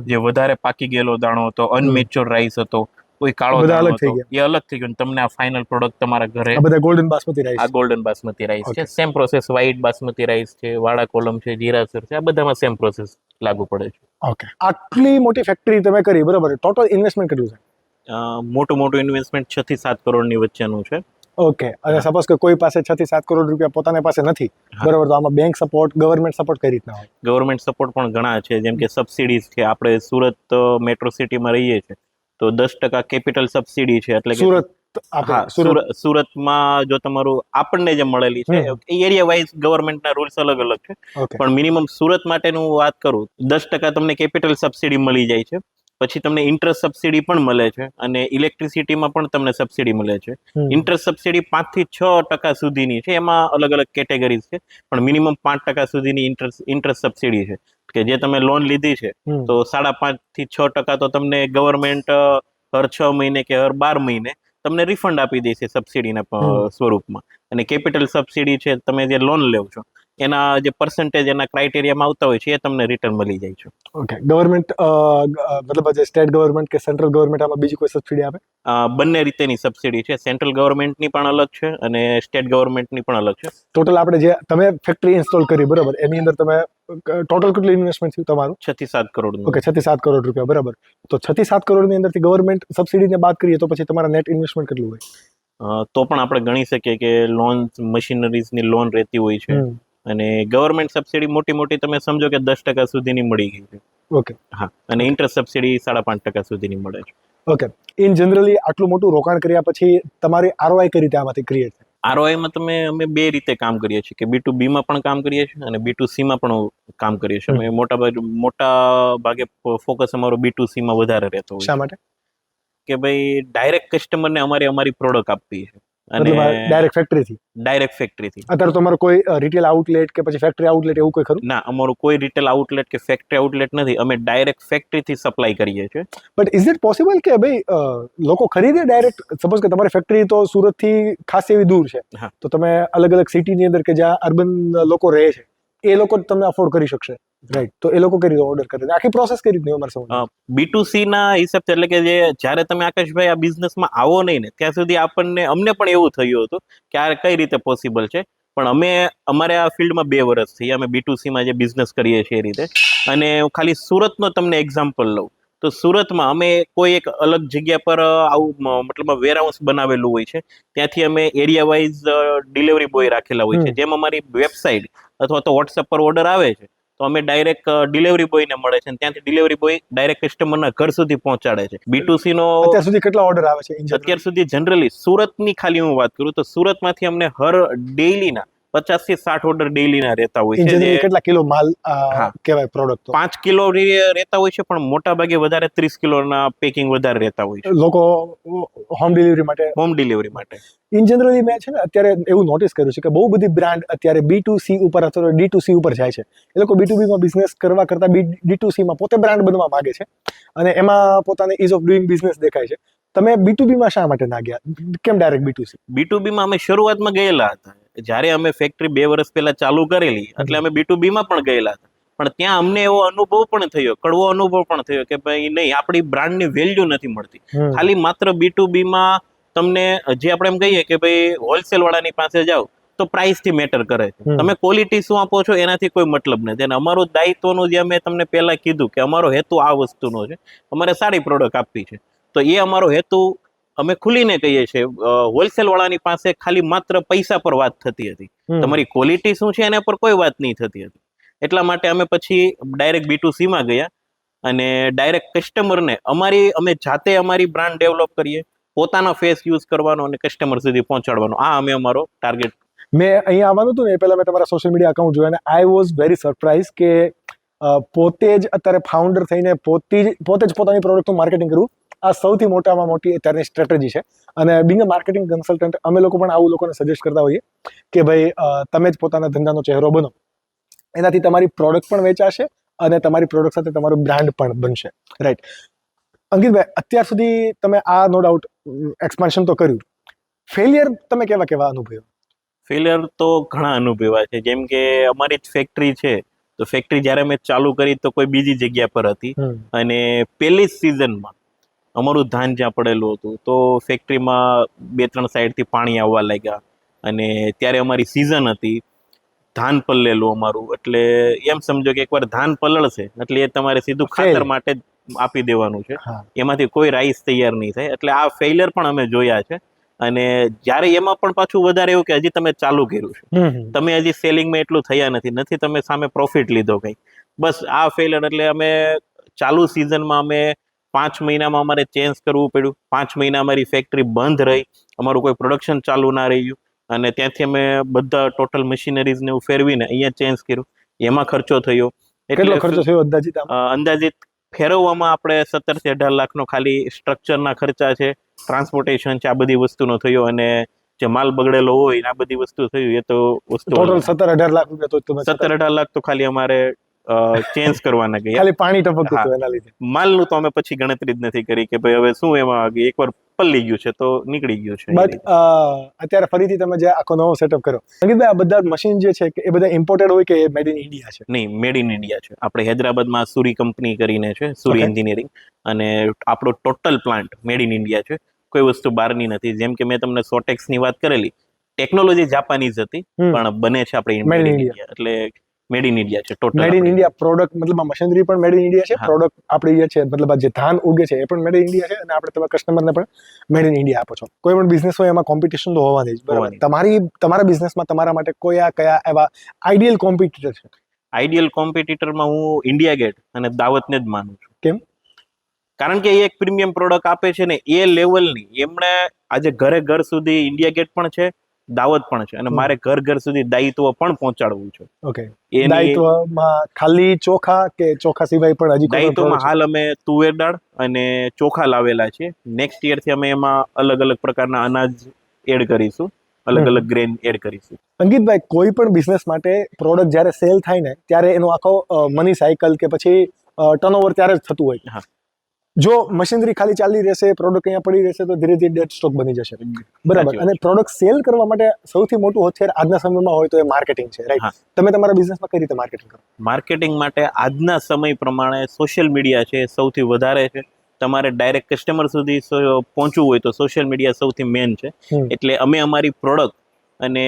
જે વધારે પાકી ગયેલો દાણો હતો, અનમેચ્યોર રાઈસ હતો, કોઈ કાળો બધા દાણો અલગ થઈ હતો, એ અલગ થઈ ગયો. તમને આ ફાઇનલ પ્રોડક્ટ તમારા ઘરે આ બધા ગોલ્ડન બાસમતી રાઈસ. આ ગોલ્ડન બાસમતી રાઈસ છે. Okay. Same process white basmati rice છે, વાડા કોલમ છે, જીરાસર છે, આ બધામાં સેમ પ્રોસેસ લાગુ પડે છે. ઓકે, આટલી મોટી ફેક્ટરી તમે કરી, બરાબર, ટોટલ ઇન્વેસ્ટમેન્ટ કેટલું છે? મોટું ઇન્વેસ્ટમેન્ટ 6 થી 7 કરોડની વચ્ચેનું છે. ઓકે, અને સપોઝ કે કોઈ પાસે 6 થી 7 કરોડ રૂપિયા પોતાની પાસે નથી, હા. બરાબર, તો આમાં બેંક સપોર્ટ, ગવર્મેન્ટ સપોર્ટ કઈ રીતના હોય? ગવર્મેન્ટ સપોર્ટ પણ ઘણા છે, જેમ કે સબસિડીઝ છે. આપણે સુરત મેટ્રો સિટીમાં રહીએ છીએ તો 10% કેપિટલ સબસિડી છે. એટલે કે સુરત હા, સુરતમાં જો તમારું આપણને જે મળેલી છે, એરિયા વાઇઝ ગવર્મેન્ટના રૂલ્સ અલગ છે, ઓકે, પણ મિનિમમ સુરત માટેનું વાત કરું, 10% તમને કેપિટલ સબસિડી મળી જાય છે. પછી તમને ઇન્ટરેસ્ટ સબસિડી પણ મળે છે, અને ઇલેક્ટ્રિસિટીમાં પણ તમને સબસિડી મળે છે. ઇન્ટરેસ્ટ સબસિડી 5 થી 6% સુધીની છે. એમાં અલગ કેટેગરીઝ છે, પણ મિનિમમ 5% સુધીની ઇન્ટરેસ્ટ સબસિડી છે, કે જે તમે લોન લીધી છે તો 5.5 થી 6% તો તમને ગવર્મેન્ટ હર 6 મહિને કે હર 12 મહિને તમને રિફંડ આપી દેશે સબસિડીના સ્વરૂપમાં. અને કેપિટલ સબસિડી છે, તમે જે લોન લેવ છો એના જે પર્સન્ટેજ એના ક્રાઇટેરિયામાં આવતા હોય છે એ તમને રિટર્ન મળી જાય છે. ઓકે, ગવર્મેન્ટ મતલબ જે સ્ટેટ ગવર્મેન્ટ કે સેન્ટ્રલ ગવર્મેન્ટ આમાં બીજી કોઈ સબસિડી આપે? બંને રીતેની સબસિડી છે. સેન્ટ્રલ ગવર્મેન્ટની પણ અલગ છે અને સ્ટેટ ગવર્મેન્ટની પણ અલગ છે. ટોટલ આપણે જે તમે ફેક્ટરી ઇન્સ્ટોલ કરી, બરાબર, એની અંદર તમે ટોટલ કેટલું ઇન્વેસ્ટમેન્ટ થયું તમારું? 6 થી 7 કરોડ. ઓકે, 6 થી 7 કરોડ રૂપિયા, બરાબર. તો 6 થી 7 કરોડની અંદરથી ગવર્મેન્ટ સબસિડીને બાદ કરીએ તો પછી તમારા નેટ ઇન્વેસ્ટમેન્ટ કેટલું હોય? તો પણ આપણે ગણી શકીએ કે લોન, મશીનરીઝની લોન રહેતી હોય છે, અને ગવર્મેન્ટ સબસિડી મોટી તમે સમજો કે 10% સુધીની મળી ગઈ છે. ઓકે, હા, અને ઇન્ટરેસ્ટ સબસિડી 5.5% સુધીની મળે છે. ઓકે. ઇન જનરલી આટલું મોટું રોકાણ કર્યા પછી તમારી આરઓઆઈ કઈ રીતે આમાંથી ક્રિએટ થાય? આરઓઆઈમાં અમે 2 રીતે કામ કરીએ છીએ, કે B2B માં પણ કામ કરીએ છીએ અને B2C માં પણ કામ કરીએ છીએ. અમે મોટા ભાગે ફોકસ અમારો B2C માં વધારે રહેતો હોય. શા માટે? કે ભાઈ ડાયરેક્ટ કસ્ટમરને અમારી પ્રોડક્ટ આપવી છે, અને ડાયરેક્ટ ફેક્ટરીથી? ડાયરેક્ટ ફેક્ટરીથી. અત્યારે તમારું કોઈ રિટેલ આઉટલેટ કે પછી ફેક્ટરી આઉટલેટ એવું કોઈ ખરું? ના, અમારું કોઈ રિટેલ આઉટલેટ કે ફેક્ટરી આઉટલેટ નથી. અમે ડાયરેક્ટ ફેક્ટરીથી સપ્લાય કરીએ છીએ. બટ ઇઝ ઇટ પોસિબલ કે ભાઈ લોકો ખરીદે ડાયરેક્ટ? સપોઝ કે તમારી ફેક્ટરી તો સુરતથી ખાસ એવી દૂર છે, હા. તો તમે અલગ સિટીની અંદર કે જ્યાં અર્બન લોકો રહે છે એ લોકો તમે અફોર્ડ કરી શકશે, રાઈટ? તો એ લોકો કઈ રીતે ઓર્ડર કરે? આખી પ્રોસેસ કઈ રીતની અમારે સમજ? B2C ના હિસાબથી, એટલે કે જ્યારે તમે આકાશભાઈ આ બિઝનેસમાં આવો નહીં ને ત્યાં સુધી અમને પણ એવું થયું હતું કે આ કઈ રીતે પોસિબલ છે. પણ અમારે આ ફિલ્ડમાં 2 વર્ષ થઈ, અમે B2C માં જે બિઝનેસ કરીએ છીએ એ રીતે. અને ખાલી સુરતનો તમને એક્ઝામ્પલ લઉં તો સુરતમાં અમે કોઈ એક અલગ જગ્યા પર આવું મતલબ વેરહાઉસ બનાવેલું હોય છે, ત્યાંથી અમે એરિયા વાઇઝ ડિલિવરી બોય રાખેલા હોય છે. જેમ અમારી વેબસાઇટ અથવા તો વોટ્સએપ પર ઓર્ડર આવે છે તો અમે ડાયરેક્ટ ડિલિવરી બોયને મળે છે, ત્યાંથી ડિલિવરી બોય ડાયરેક્ટ કસ્ટમરના ઘર સુધી પહોંચાડે છે. B2C નો અત્યાર સુધી કેટલા ઓર્ડર આવે છે? અત્યાર સુધી જનરલી સુરતની ખાલી હું વાત કરું તો સુરતમાંથી અમને હર ડેઈલીના 50 થી 60 ઓર્ડર ડેઈલીના રહેતા હોય છે. કેટલા કિલો માલ કહેવાય પ્રોડક્ટ? 5 કિલો રહેતા હોય છે, પણ મોટા ભાગે વધારે 30 કિલોના પેકિંગ વધારે રહેતા હોય છે લોકો હોમ ડિલિવરી માટે. ઇન જનરલી મેં છે ને અત્યારે એવું નોટિસ કર્યું છે કે બહુ બધી બ્રાન્ડ અત્યારે B2C ઉપર અથવા D2C ઉપર જાય છે. એ લોકો B2B માં બિઝનેસ કરવા કરતા D2C માં પોતે બ્રાન્ડ બનવા માંગે છે, અને એમાં પોતાને ઇઝ ઓફ ડુઈંગ બિઝનેસ દેખાય છે. તમે B2B માં શા માટે ના ગયા? કેમ ડાયરેક્ટ B2C? B2B માં અમે શરૂઆતમાં ગયેલા હતા. જ્યારે અમે ફેક્ટરી 2 વર્ષ પહેલા ચાલુ કરેલી, એટલે અમે B2B માં પણ ગયેલા હતા. પણ ત્યાં અમને એવો અનુભવ પણ થયો, કડવો અનુભવ પણ થયો કે ભાઈ નહીં, આપણી બ્રાન્ડની વેલ્યુ નથી મળતી. ખાલી માત્ર B2B માં તમને જે આપણે એમ કહીએ કે ભાઈ હોલસેલ વાળાની પાસે જાઓ તો પ્રાઇસ થી મેટર કરે છે. તમે ક્વોલિટી શું આપો છો એનાથી કોઈ મતલબ નથી. અને અમારું દાયિત્વનું જે મેં તમને પહેલા કીધું કે અમારો હેતુ આ વસ્તુનો છે, અમારે સારી પ્રોડક્ટ આપવી છે. તો એ અમારો હેતુ અમે ખુલીને કહીએ છીએ. હોલસેલ વાળાની પાસે ખાલી માત્ર પૈસા પર વાત થતી હતી. તમારી ક્વોલિટી શું છે એના પર કોઈ વાત નહીં થતી હતી. એટલા માટે અમે પછી ડાયરેક્ટ B2C માં ગયા અને ડાયરેક્ટ કસ્ટમરને અમે જાતે અમારી બ્રાન્ડ ડેવલપ કરીએ, પોતાનો ફેસ યુઝ કરવાનો અને કસ્ટમર સુધી પહોંચાડવાનો. આ અમે અમારો ટાર્ગેટ. મેં અહીંયા આવવાનું હતું ને એ પહેલા મેં તમારા સોશિયલ મીડિયા અકાઉન્ટ જોયા અને આઈ વોઝ વેરી સરપ્રાઇઝ કે પોતે જ અત્યારે ફાઉન્ડર થઈને પોતે જ પોતાની પ્રોડક્ટનું માર્કેટિંગ કરવું, આ સૌથી મોટામાં મોટી અત્યારની સ્ટ્રેટેજી છે. અને બિંગ અ માર્કેટિંગ કન્સલ્ટન્ટ અમે લોકો પણ આવું લોકોને સજેસ્ટ કરતા હોઈએ કે ભાઈ તમે જ પોતાના ધંધાનો ચહેરો બનો, એનાથી તમારી પ્રોડક્ટ પણ વેચાશે અને તમારી પ્રોડક્ટ સાથે તમારું બ્રાન્ડ પણ બનશે. રાઈટ અંકિતભાઈ, અત્યાર સુધી તમે આ નો ડાઉટ એક્સપાન્શન તો કર્યું, ફેલિયર તમે કેવા અનુભવ્યો? ફેલિયર તો ઘણા અનુભવ્યા છે. જેમ કે અમારી જ ફેક્ટરી છે, તો ફેક્ટરી જ્યારે મેં ચાલુ કરી તો કોઈ બીજી જગ્યા પર હતી અને પહેલી જ સિઝનમાં અમારું ધાન જ્યાં પડેલું હતું તો ફેક્ટરીમાં 2-3 સાઈડથી પાણી આવવા લાગ્યા અને ત્યારે અમારી સિઝન હતી, ધાન પલળેલું અમારું. એટલે એમ સમજો કે એકવાર ધાન પલળશે એટલે એ તમારે સીધું ખાતર માટે જ આપી દેવાનું છે, એમાંથી કોઈ રાઈસ તૈયાર નહીં થાય. એટલે આ ફેલિયર પણ અમે જોયા છે. અને જ્યારે એમાં પણ પાછું વધારે એવું કે હજી તમે ચાલુ કર્યું છે, તમે હજી સેલિંગમાં એટલું થયા નથી, તમે સામે પ્રોફિટ લીધો કંઈ, બસ આ ફેલિયર. એટલે અમે ચાલુ સિઝનમાં અમે 5 મહિનામાં અમારે ચેન્જ કરવું પડ્યું. 5 મહિના અમારી ફેક્ટરી બંધ રહી, અમારું કોઈ પ્રોડક્શન ચાલુ ના રહ્યું અને ત્યાંથી અમે બધા ટોટલ મશીનરીઝ ને એવું ફેરવીને અહીંયા ચેન્જ કર્યું. એમાં ખર્ચો થયો. કેટલો ખર્ચો થયો અંદાજિત ફેરવવામાં આપણે 17 થી 18 લાખનો ખાલી સ્ટ્રક્ચરના ખર્ચા છે, ટ્રાન્સપોર્ટેશન છે, આ બધી વસ્તુનો થયો અને જે માલ બગડેલો હોય આ બધી વસ્તુ થયું. એ તો વસ્તુ ટોટલ 17-18 લાખ રૂપિયા તો 17-18 લાખ તો ખાલી અમારે ચેન્જ કરવાના ગયા. ખાલી પાણી ટપકતું હતું એના લીધે. માલનું તો અમે પછી ગણતરી જ નથી કરી કે ભાઈ હવે શું એમાં એકવાર પલ્લી ગયું છે તો નીકળી ગયું છે. બટ અત્યારે ફરીથી તમે જે આખો નવો સેટઅપ કર્યો, અંકિતભાઈ આ બધા મશીન જે છે એ બધા ઇમ્પોર્ટેડ હોય કે મેડ ઇન ઇન્ડિયા છે? નહીં, મેડ ઇન ઇન્ડિયા છે. આપણે હૈદરાબાદમાં સુરી કંપની કરીને છે, સુરી એન્જિનિયરિંગ, અને આપણો total plant made in India છે, કોઈ વસ્તુ બહારની નથી. જેમ કે મેં તમને સોટેક્સ ની વાત કરેલી, ટેકનોલોજી જાપાનીઝ હતી પણ બને છે આપણે મેડ ઇન ઇન્ડિયા. એટલે મેડ ઇન ઇન્ડિયા છે total. Made in India product મતલબ મશીનરી પણ મેડ ઇન ઇન્ડિયા છે, પ્રોડક્ટ આપણી જે છે મતલબ જે ધાન ઉગે છે એ પણ મેડ ઇન ઇન્ડિયા છે અને આપણે તમારા કસ્ટમરને પણ મેડ ઇન ઇન્ડિયા આપો છો. કોઈ પણ બિઝનેસ હોય એમાં કોમ્પિટિશન તો હોવાની જ, બરાબર? તમારા બિઝનેસમાં તમારા માટે કયા એવા આઈડિયલ કોમ્પિટિટર છે? આઈડિયલ કોમ્પિટિટરમાં હું ઇન્ડિયા ગેટ અને દાવતને જ માનું છું. કેમ? કારણ કે એ એક પ્રીમિયમ પ્રોડક્ટ આપે છે ને એ લેવલની. એમણે આજે ઘર સુધી ઇન્ડિયા ગેટ પણ છે, દાવત પણ છે, અને મારે ઘર સુધી દાયિત્વ પણ પહોંચાડવું છે. ઓકે, દાયિત્વમાં ખાલી ચોખા કે ચોખા સિવાય પણ હજી દાયિત્વમાં હાલ અમે તુવેર દાળ અને ચોખા લાવેલા છે. નેક્સ્ટ યર થી અમે એમાં અલગ પ્રકારના અનાજ એડ કરીશું, અલગ ગ્રેન એડ કરીશું. અંકિતભાઈ, કોઈ પણ બિઝનેસ માટે પ્રોડક્ટ જ્યારે સેલ થાય ને ત્યારે એનો આખો મની સાયકલ કે પછી ટર્નઓવર ત્યારે જ થતું હોય. જો મશીનરી ખાલી ચાલી રહેશે, પ્રોડક્ટ અહીંયા પડી રહેશે તો ધીરે ધીરે ડેડ સ્ટોક બની જશે, બરાબર? અને પ્રોડક્ટ સેલ કરવા માટે સૌથી મોટું હથિયાર આજના સમયમાં હોય તો એ માર્કેટિંગ છે, રાઈટ? તમે તમારા બિઝનેસમાં કઈ રીતે માર્કેટિંગ કરો? માર્કેટિંગ માટે આજના સમય પ્રમાણે સોશિયલ મીડિયા છે સૌથી વધારે છે. તમારે ડાયરેક્ટ કસ્ટમર સુધી પહોંચવું હોય તો સોશિયલ મીડિયા સૌથી મેન છે. એટલે અમે અમારી પ્રોડક્ટ અને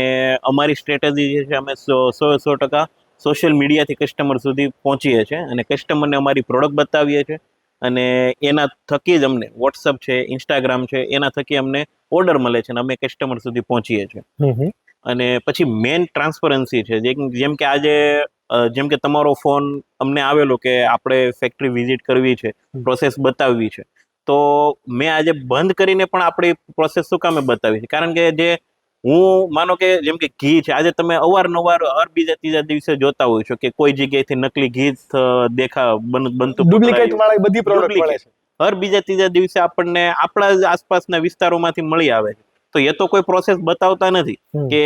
અમારી સ્ટ્રેટેજી જે છે અમે 100% સોશિયલ મીડિયાથી કસ્ટમર સુધી પહોંચીએ છીએ અને કસ્ટમરને અમારી પ્રોડક્ટ બતાવીએ છીએ અને એના થકી જ અમને વોટ્સઅપ છે, ઇન્સ્ટાગ્રામ છે, એના થકી અમને ઓર્ડર મળે છે અને અમે કસ્ટમર સુધી પહોંચીએ છીએ. અને પછી મેન ટ્રાન્સપરન્સી છે. જેમ કે આજે જેમ કે તમારો ફોન અમને આવેલો કે આપણે ફેક્ટરી વિઝિટ કરવી છે, પ્રોસેસ બતાવવી છે, તો મેં આજે બંધ કરીને પણ આપણી પ્રોસેસ શું કામે બતાવી છે? કારણ કે જે હું માનો કે જેમ કે ઘી છે, આજે તમે અવારનવાર હર બીજા ત્રીજા દિવસે જોતા હોય છો કે કોઈ જગ્યાએથી નકલી ઘી બનતું, ડુપ્લિકેટ વાળા બધી પ્રોડક્ટ મળે છે. હર બીજા ત્રીજા દિવસે આપણને આપણા જ આસપાસના વિસ્તારોમાંથી મળી આવે છે. તો એ તો કોઈ પ્રોસેસ બતાવતા નથી કે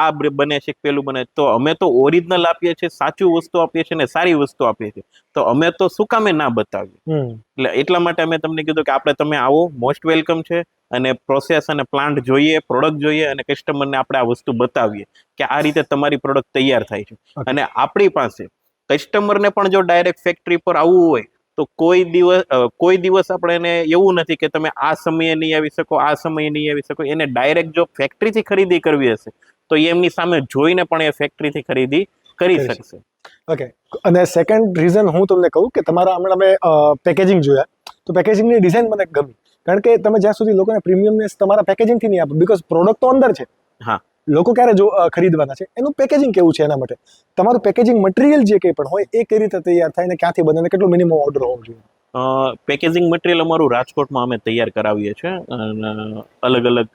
આ બને છે, પેલું બને. તો અમે તો ઓરિજિનલ આપીએ છીએ, સાચું વસ્તુ આપીએ છીએ ને સારી વસ્તુ આપીએ છીએ. તો અમે તો શું કામે ના બતાવીએ? એટલે એટલા માટે અમે તમને કીધું કે તમે આવો, મોસ્ટ વેલકમ છે. અને પ્રોસેસ અને પ્લાન્ટ જોઈએ, પ્રોડક્ટ જોઈએ અને કસ્ટમરને આપણે આ વસ્તુ બતાવીએ કે આ રીતે તમારી પ્રોડક્ટ તૈયાર થાય છે. અને આપણી પાસે કસ્ટમરને પણ જો ડાયરેક્ટ ફેક્ટરી પર આવવું હોય તો કોઈ દિવસ આપણે એને એવું નથી કે તમે આ સમયે નહીં આવી શકો, આ સમયે નહીં આવી શકો. એને ડાયરેક્ટ જો ફેક્ટરીથી ખરીદી કરવી હશે તો એમની સામે જોઈને પણ એ ફેક્ટરીથી ખરીદી કરી શકશે. ઓકે, અને સેકન્ડ રીઝન હું તમને કહું કે તમારા હમણાં અમે પેકેજિંગ જોયા તો પેકેજિંગની ડિઝાઇન મને ગમી કારણ કે તમે જ્યાં સુધી લોકોને પ્રીમિયમનેસ તમારા પેકેજિંગથી નહીં આપો, બીકોઝ પ્રોડક્ટ તો અંદર છે, હા. લોકો ક્યારે જો ખરીદવાના છે, એનું પેકેજિંગ કેવું છે એના માટે. તમારું પેકેજિંગ મટીરિયલ જે કંઈ પણ હોય એ કઈ રીતે તૈયાર થાય ને ક્યાંથી બને ને કેટલો મિનિમમ ઓર્ડર હોવો જોઈએ? પેકેજિંગ મટીરિયલ અમારું રાજકોટમાં અમે તૈયાર કરાવીએ છીએ અને અલગ અલગ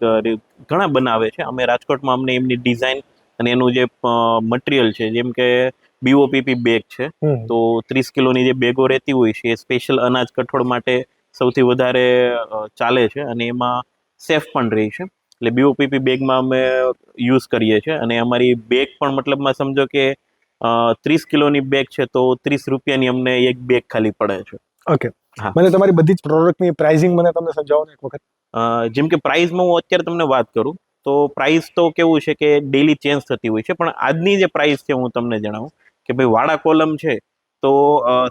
ઘણા બનાવે છે. અમે રાજકોટમાં અમને એમની ડિઝાઇન અને એનું જે મટીરિયલ છે, જેમ કે BOPP બેગ છે, તો 30 કિલોની જે બેગો રહેતી હોય છે એ સ્પેશિયલ અનાજ કઠોળ માટે સૌથી વધારે ચાલે છે અને એમાં સેફ પણ રહી છે. એટલે BOPP બેગમાં અમે યુઝ કરીએ છીએ અને અમારી બેગ પણ મતલબમાં સમજો કે 30 કિલોની બેગ છે તો 30 રૂપિયાની અમને એક બેગ ખાલી પડે છે. ઓકે, હા. મને તમારી બધી જ પ્રોડક્ટની પ્રાઇસિંગ મને તમને સમજાવો ને એક વખત. જેમ કે પ્રાઇસમાં હું અત્યારે તમને વાત કરું તો પ્રાઇસ તો કેવું છે કે ડેલી ચેન્જ થતી હોય છે, પણ આજની જે પ્રાઇસ છે હું તમને જણાવું કે ભાઈ વાડા કોલમ છે તો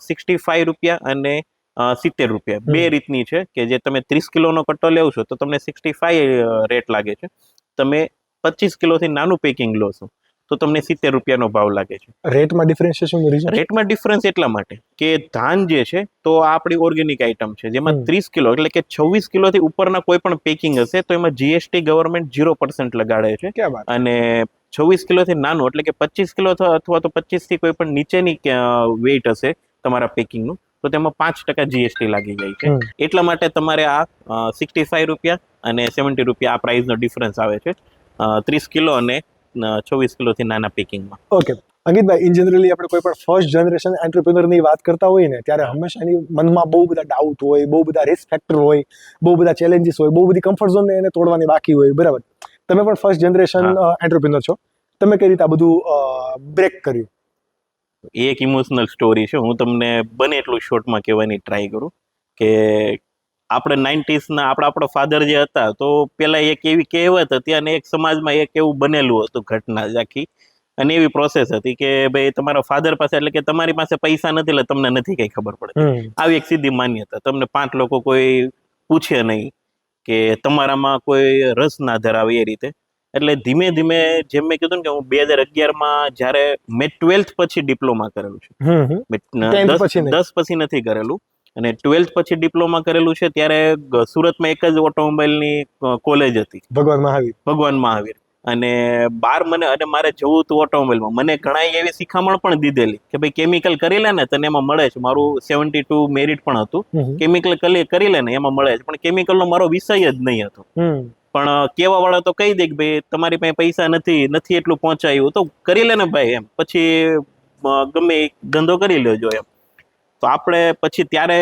65 રૂપિયા અને 70 રૂપિયા બે રીતની છે. કે જે તમે 30 કિલોનો કટ્ટો લેવ છો તો તમને 65 રેટ લાગે છે. તમે 25 કિલોથી નાનું પેકિંગ લો છો તો તમને 70 રૂપિયાનો ભાવ લાગે છે. રેટમાં ડિફરન્શિએશન રીઝન? રેટમાં ડિફરન્સ એટલા માટે કે ધાન જે છે તો આ આપણી ઓર્ગેનિક આઇટમ છે, જેમાં 30 કિલો એટલે કે 26 કિલોથી ઉપરના કોઈ પણ પેકિંગ હશે તો એમાં GST ગવર્મેન્ટ 0% લગાડે છે. ક્યાં વાત. અને 26 કિલોથી નાનું એટલે કે 25 કિલો અથવા તો 25 થી કોઈ પણ નીચેની વેઇટ હશે તમારા પેકિંગનું તો તેમાં 5% GST લાગી જાય છે. એટલા માટે તમારે આ 65 રૂપિયા અને 70 રૂપિયા આ પ્રાઇસનો ડિફરન્સ આવે છે 30 કિલો અને 24 કિલોથી નાના પેકિંગમાં. ઓકે અંકિતભાઈ, ઇન જનરલી આપણે કોઈ પણ ફર્સ્ટ જનરેશન એન્ટરપ્રિનરની વાત કરતા હોઈએ ને ત્યારે હંમેશા એની મનમાં બહુ બધા ડાઉટ હોય, બહુ બધા રિસ્ક ફેક્ટર હોય, બહુ બધા ચેલેન્જીસ હોય, બહુ બધી કમ્ફર્ટ ઝોન એને તોડવાની બાકી હોય, બરાબર? તમે પણ ફર્સ્ટ જનરેશન એન્ટરપ્રિનર છો, તમે કઈ રીતે આ બધું બ્રેક કર્યું? એ એક ઇમોશનલ સ્ટોરી છે. હું તમને બને એટલું શોર્ટમાં કહેવાની ટ્રાય કરું કે આપણે 90sના આપણા ફાધર જે હતા તો પેલા એક એવી કહેવત હતી અને એક સમાજમાં એક એવું બનેલું હતું ઘટના આખી, અને એવી પ્રોસેસ હતી કે ભાઈ તમારા ફાધર પાસે એટલે કે તમારી પાસે પૈસા નથી એટલે તમને નથી કઈ ખબર પડતી. આવી એક સીધી માન્યતા. તમને 5 લોકો કોઈ પૂછે નહીં કે તમારામાં કોઈ રસ ના ધરાવે એ રીતે. એટલે ધીમે ધીમે જેમ મેં કીધું ને કે હું 2011માં જ્યારે મેં 12th પછી ડિપ્લોમા કરેલું છે, 10 પછી નથી કરેલું, અને 12th પછી ડિપ્લોમા કરેલું છે ત્યારે સુરતમાં એક જ ઓટોમોબાઈલની કોલેજ હતી, ભગવાન મહાવીર. અને મારે જવું હતું ઓટોમોબાઈલમાં. મને ઘણા એવી શિખામણ પણ દીધેલી કે ભાઈ કેમિકલ કરી લે ને તને એમાં મળે છે. મારું 72 મેરિટ પણ હતું, કેમિકલ કરી લે ને એમાં મળે છે, પણ કેમિકલનો મારો વિષય જ નહીં હતો. પણ કેવા વાળા તો કહી દે કે ભાઈ તમારી પાસે પૈસા નથી એટલું પહોંચાયું તો કરી લે ને ભાઈ, એમ પછી ગમે ધંધો કરી લેજો એમ. તો આપણે પછી ત્યારે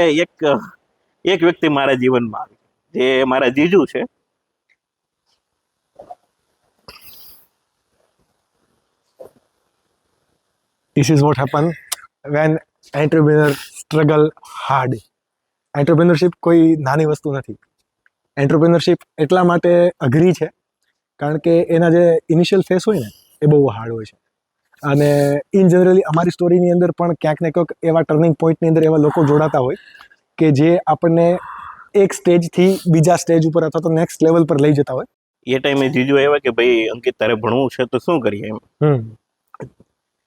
એક વ્યક્તિ મારા જીવનમાં આવી, જે મારા જીજુ છે. This is what happen when entrepreneur struggle hard. Entrepreneurship કોઈ નાની વસ્તુ નથી. એન્ટરપ્રિનરશિપ એટલા માટે અઘરી છે કારણ કે એના જે ઇનિશિયલ ફેસ હોય ને એ બહુ હાર્ડ હોય છે. અને ઇન જનરલી અમારી સ્ટોરીની અંદર પણ ક્યાંક ને ક્યાંક એવા ટર્નિંગ પોઈન્ટની અંદર એવા લોકો જોડાતા હોય કે જે આપણને એક સ્ટેજથી બીજા સ્ટેજ ઉપર અથવા તો નેક્સ્ટ લેવલ પર લઈ જતા હોય. એ ટાઈમે જીજુ આવ્યા કે ભાઈ અંકિત તારે ભણવું છે તો શું કરીએ એમ.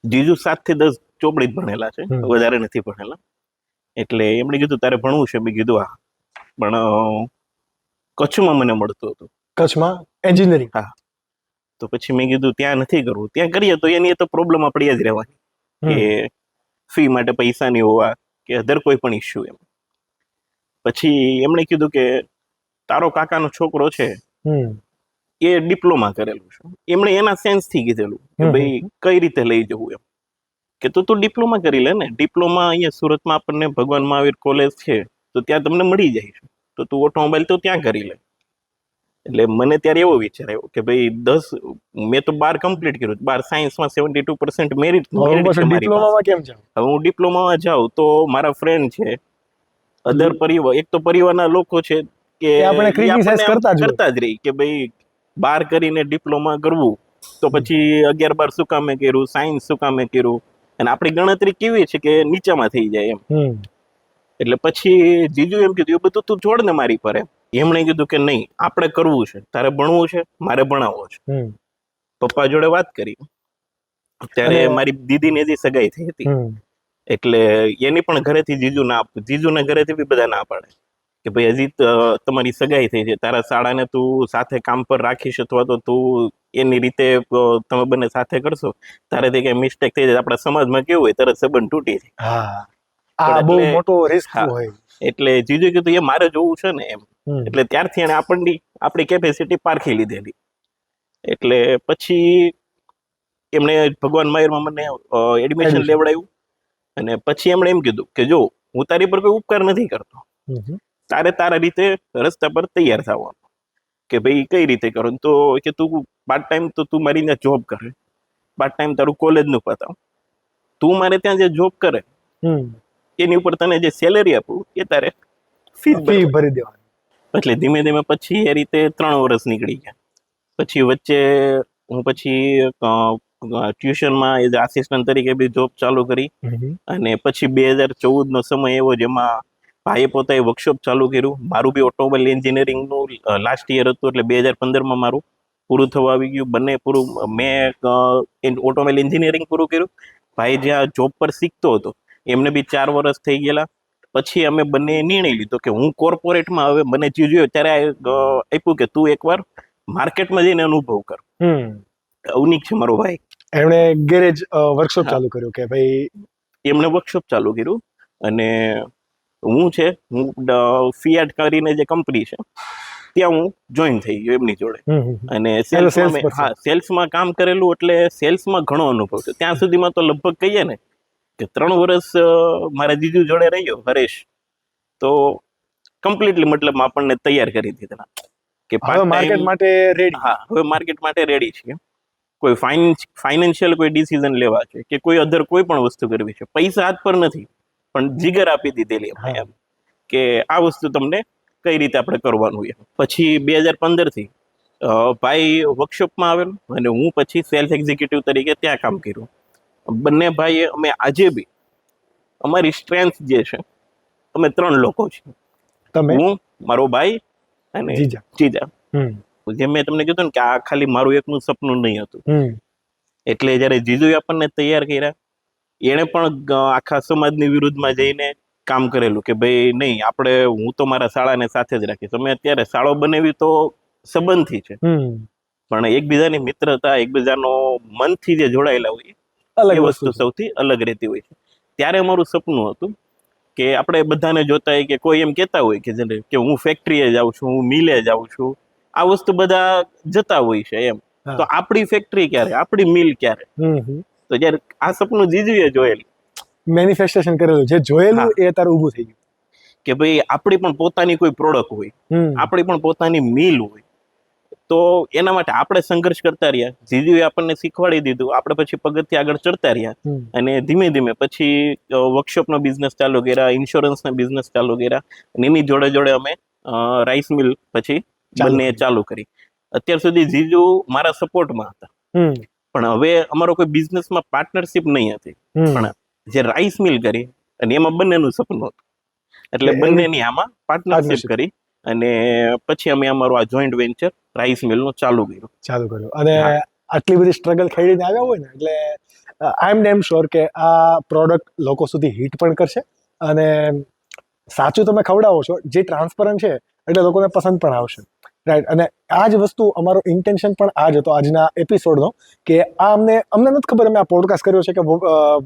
જીજુ 7 થી 10 ચોપડી જ ભણેલા છે, વધારે નથી ભણેલા. એટલે એમણે કીધું તારે ભણવું છે. મેં કીધું હા, પણ કચ્છમાં મને મળતું હતું. કચ્છમાં એન્જિનિયરિંગ? હા. તો પછી મેં કીધું ત્યાં નથી કરવું, ત્યાં કરીએ તો એની તો પ્રોબ્લેમ આપણી જ રહેવાની કે ફી માટે પૈસા નહીં હોવા કે અધર કોઈ પણ ઇસ્યુ એમ. પછી એમણે કીધું કે તારો કાકાનો છોકરો છે એ ડિપ્લોમા કરેલું છે. એમણે એના સેન્સથી કીધેલું કે ભાઈ કઈ રીતે લઈ જવું એમ, કે તું ડિપ્લોમા કરી લે ને. ડિપ્લોમા અહીંયા સુરતમાં આપણને ભગવાન મહાવીર કોલેજ છે તો ત્યાં તમને મળી જાય છે, તો તું ઓટોમોબાઈલ તો ત્યાં કરી લે. એટલે મને ત્યારે એવો વિચાર આવ્યો કે ભાઈ મેં તો 12 કમ્પ્લીટ કર્યું, 12 સાયન્સમાં 72% મેરિટ. હવે હું ડિપ્લોમામાં જાઉં તો મારા ફ્રેન્ડ છે, અધર પરિવાર, એક તો પરિવારના લોકો છે કે કરતા જ રહી કે ભાઈ 12 કરીને ડિપ્લોમા કરવું તો પછી 11-12 શું કામે કર્યું, સાયન્સ શું કામે કર્યું, અને આપણી ગણતરી કેવી છે કે નીચામાં થઈ જાય એમ. એટલે પછી જીજુ એમ કીધું એ બધું તું જોડ ને મારી પર એમ. એમણે કીધું કે નહીં, આપણે કરવું છે, તારે ભણવું છે, મારે ભણાવવો છે. પપ્પા જોડે વાત કરી ત્યારે મારી દીદીને જે સગાઈ થઈ હતી એટલે એની પણ ઘરેથી જીજુના ઘરેથી બી બધા ના પાડે કે ભાઈ હજી તમારી સગાઈ થઈ છે, તારા શાળાને તું સાથે કામ પર રાખીશ અથવા તો તું એની રીતે તમે બંને સાથે કરશો, તારાથી કઈ મિસ્ટેક થઈ જાય, આપણા સમાજમાં કેવું હોય તરત સંબંધ તૂટી જાય. હા, આ બહુ મોટો રિસ્ક હા. હોય. એટલે જીજુ કીધું એ મારે જોવું છે ને એમ. હમ. એટલે ત્યારથી એને આપણી કેપેસિટી પારખી લીધેલી. એટલે પછી એમણે ભગવાન માયરમાં મને એડમિશન Admission. લેવડાવ્યું અને પછી એમણે એમ કીધું કે જો હું તારી પર કોઈ ઉપકાર નથી કરતો, તારે તારા રીતે રસ્તા પર તૈયાર થવાનું. કે ભાઈ કઈ રીતે કરો, તો કે તું પાર્ટ ટાઈમ તો તું મારી ત્યાં જોબ કરે, પાર્ટ ટાઈમ તારું કોલેજનું પતાવ, તું મારે ત્યાં જે જોબ કરે એની ઉપર તને જે સેલેરી આપું એ તારે ફી ભરી દેવાની. એટલે ધીમે ધીમે પછી એ રીતે 3 વર્ષ નીકળી ગયા. પછી વચ્ચે હું પછી ટ્યુશનમાં એઝ આસિસ્ટન્ટ તરીકે બી જોબ ચાલુ કરી. અને પછી 2014નો સમય એવો જેમાં ભાઈએ પોતાએ વર્કશોપ ચાલુ કર્યું. મારું બી ઓટોમોબાઈલ એન્જિનિયરિંગનું લાસ્ટ યર હતું, એટલે 2015માં મારું પૂરું થવા આવી ગયું. બંને પૂરું, મેં ઓટોમોબાઈલ એન્જિનિયરિંગ પૂરું કર્યું, ભાઈ જ્યાં જોબ પર શીખતો હતો એમને બી 4 વર્ષ થઈ ગયેલા. પછી અમે બંને નિર્ણય લીધો કે હું કોર્પોરેટમાં, હવે મને જે જોયું ત્યારે આપ્યું કે તું એકવાર માર્કેટમાં જઈને અનુભવ કર. અવનિક છે મારો ભાઈ, એમણે ગેરેજ વર્કશોપ ચાલુ કર્યું કે ભાઈ, એમણે વર્કશોપ ચાલુ કર્યું. અને હું ફિયાટ કરીને જે કંપની છે ત્યાં હું જોઈન થઈ ગયો એમની જોડે. અને સેલ્સમાં કામ કરેલું, એટલે સેલ્સમાં ઘણો અનુભવ છે. ત્યાં સુધીમાં તો લગભગ કહીએ ને કે 3 વર્ષ મારા જીજુ જોડે રહ્યો હરેશ, તો કમ્પ્લીટલી મતલબ આપણને તૈયાર કરી દીધા કે માર્કેટ માટે રેડી. હા, હવે માર્કેટ માટે રેડી છીએ. કોઈ ફાઇનાન્શિયલ કોઈ ડિસિઝન લેવા છે કે કોઈ અધર કોઈ પણ વસ્તુ કરવી છે, પૈસા હાથ પર નથી પણ જીગર આપી દીધેલી એમ કે આ વસ્તુ તમને કઈ રીતે આપણે કરવાનું છે. પછી 2015થી ભાઈ વર્કશોપમાં આવેલો અને હું પછી સેલ્સ એક્ઝિક્યુટિવ તરીકે ત્યાં કામ કર્યું. બંને ભાઈએ અમે આજે બી અમારી સ્ટ્રેન્થ જે છે, અમે 3 લોકો છીએ, હું, મારો ભાઈ અને જીજા. જેમ મેં તમને કીધું ને કે આ ખાલી મારું એકનું સપનું નહીં હતું. એટલે જયારે જીજુએ આપણને તૈયાર કર્યા, એને પણ આખા સમાજની વિરુદ્ધમાં જઈને કામ કરેલું કે ભાઈ નહીં, આપણે, હું તો મારા શાળાને સાથે જ રાખીશ. અમે અત્યારે શાળો બનાવી તો સંબંધથી છે, પણ એકબીજાની મિત્રતા, એકબીજાનો મનથી જે જોડાયેલા હોય એ વસ્તુ સૌથી અલગ રહેતી હોય છે. ત્યારે અમારું સપનું હતું કે આપણે બધાને જોતા હોય કે કોઈ એમ કહેતા હોય કે હું ફેક્ટરીએ જાઉં છું, હું મિલે જાઉં છું, આ વસ્તુ બધા જતા હોય છે એમ. તો આપણી ફેક્ટરી ક્યારે, આપણી મિલ ક્યારે? તો જયારે આ સપનું જીજુએ જોયેલું, મેનિફેસ્ટેશન કરેલું, જે જોયેલું એ તારું ઊભું થઈ ગયું કે ભાઈ આપણી પણ પોતાની કોઈ પ્રોડક્ટ હોય, આપણી પણ પોતાની મિલ હોય. તો એના માટે આપણે સંઘર્ષ કરતા રહ્યા. જીજુએ આપણને શીખવાડી દીધું, આપણે પછી પગથિયે આગળ ચડતા રહ્યા. અને ધીમે ધીમે પછી વર્કશોપનો બિઝનેસ ચાલુ કર્યા, ઇન્સ્યોરન્સના બિઝનેસ ચાલુ કર્યા, અને એની જોડે જોડે અમે રાઈસ મિલ પછી બંને ચાલુ કરી. અત્યાર સુધી જીજુ મારા સપોર્ટમાં હતા, પણ હવે અમારો કોઈ બિઝનેસમાં પાર્ટનરશિપ નહીં હતી. પણ જે રાઈસ મિલ કરી અને એમાં બંનેનું સપનું હતું, એટલે બંનેની આમાં પાર્ટનરશિપ કરી અને પછી અમે અમારું આ જોઈન્ટ વેન્ચર રાઈસ મિલનું ચાલુ કર્યું. અને આટલી બધી સ્ટ્રગલ ખેડીને આવ્યા હોય ને, એટલે આઈ એમ ડેમ શ્યોર કે આ પ્રોડક્ટ લોકો સુધી હિટ પણ કરશે. અને સાચું તમે ખવડાવો છો, જે ટ્રાન્સપરન્ટ છે એટલે લોકોને પસંદ પણ આવશે, રાઈટ. અને આ જ વસ્તુ, અમારો ઇન્ટેન્શન પણ આ જ હતો આજના એપિસોડનો, કે આ અમને નથી ખબર અમે આ પોડકાસ્ટ કર્યો છે કે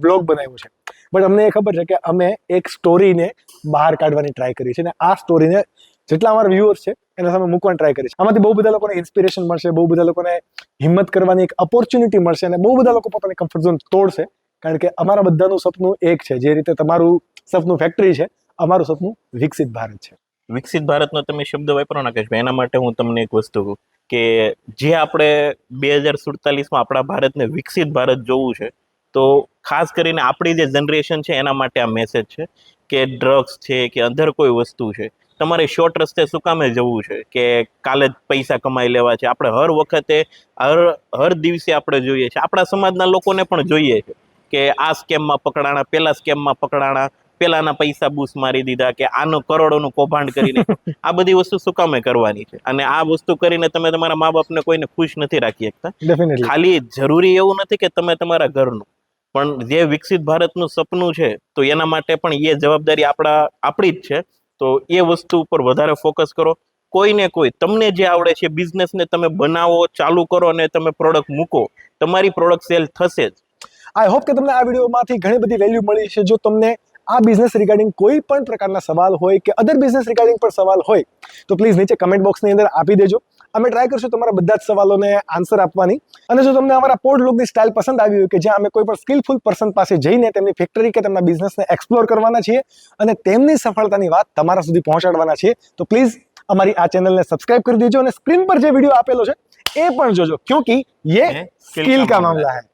બ્લોગ બનાવ્યો છે, બટ અમને એ ખબર છે કે અમે એક સ્ટોરીને બહાર કાઢવાની ટ્રાય કરી છે. અને આ સ્ટોરીને જેટલા અમારા વ્યુઅર્સ છે એના સામે મૂકવાની ટ્રાય કરી છે. આમાંથી બહુ બધા લોકોને ઇન્સ્પિરેશન મળશે, બહુ બધા લોકોને હિંમત કરવાની એક ઓપોર્ચ્યુનિટી મળશે, અને બહુ બધા લોકો પોતાની કમ્ફર્ટ ઝોન તોડશે. કારણ કે અમારા બધાનું સપનું એક છે. જે રીતે તમારું સપનું ફેક્ટરી છે, અમારું સપનું વિકસિત ભારત છે. વિકસિત ભારતનો તમે શબ્દ વાપરો ના, કે એના માટે હું તમને એક વસ્તુ કહું કે જે આપણે 2047માં આપણા ભારતને વિકસિત ભારત જોવું છે, તો ખાસ કરીને આપણી જે જનરેશન છે એના માટે આ મેસેજ છે કે ડ્રગ્સ છે કે અધર કોઈ વસ્તુ છે, તમારે શોર્ટ રસ્તે શું કામે જવું છે કે કાલે જ પૈસા કમાઈ લેવા છે. આપણે હર વખતે હર દિવસે આપણે જોઈએ છે, આપણા સમાજના લોકોને પણ જોઈએ છે કે આ સ્કેમમાં પકડાણા, પેલા સ્કેમમાં પકડાણા, પેલાના પૈસા બૂસ મારી દીધા, કે આનો કરોડોનું કૌભાંડ કરીને. આ બધી વસ્તુ શું કામે કરવાની છે? અને આ વસ્તુ કરીને તમે તમારા મા બાપને કોઈને ખુશ નથી રાખી શકતા. ખાલી જરૂરી એવું નથી કે તમે તમારા ઘરનું, પણ જે વિકસિત ભારતનું સપનું છે તો એના માટે પણ એ જવાબદારી આપણી જ છે. તો એ વસ્તુ ઉપર વધારે ફોકસ કરો. કોઈને કોઈ તમને જે આવડે છે બિઝનેસને તમે બનાવો, ચાલુ કરો અને તમે પ્રોડક્ટ મૂકો, તમારી પ્રોડક્ટ સેલ થશે જ. આઈ હોપ કે તમને આ વિડીયોમાંથી ઘણી બધી વેલ્યુ મળી છે. જો તમને આ બિઝનેસ રિગાર્ડિંગ કોઈ પણ પ્રકારના સવાલ હોય કે અધર બિઝનેસ રિગાર્ડિંગ પણ સવાલ હોય તો પ્લીઝ નીચે કમેન્ટ બોક્સની અંદર આપી દેજો. અમે ટ્રાય કરશું તમારા બધા જ સવાલોને આન્સર આપવાની. અને જો તમને અમારા પોડ લોગની સ્ટાઇલ પસંદ આવી હોય કે જ્યાં અમે કોઈ પણ સ્કિલફુલ પર્સન પાસે જઈને તેમની ફેક્ટરી કે તેમના બિઝનેસને એક્સપ્લોર કરવાના છીએ અને તેમની સફળતાની વાત તમારા સુધી પહોંચાડવાના છીએ, તો પ્લીઝ અમારી આ ચેનલને સબસ્ક્રાઇબ કરી દેજો અને સ્ક્રીન પર જે વિડીયો આપેલો છે એ પણ જોજો, ક્યોંકि યે સ્કિલ કા મામલા હૈ.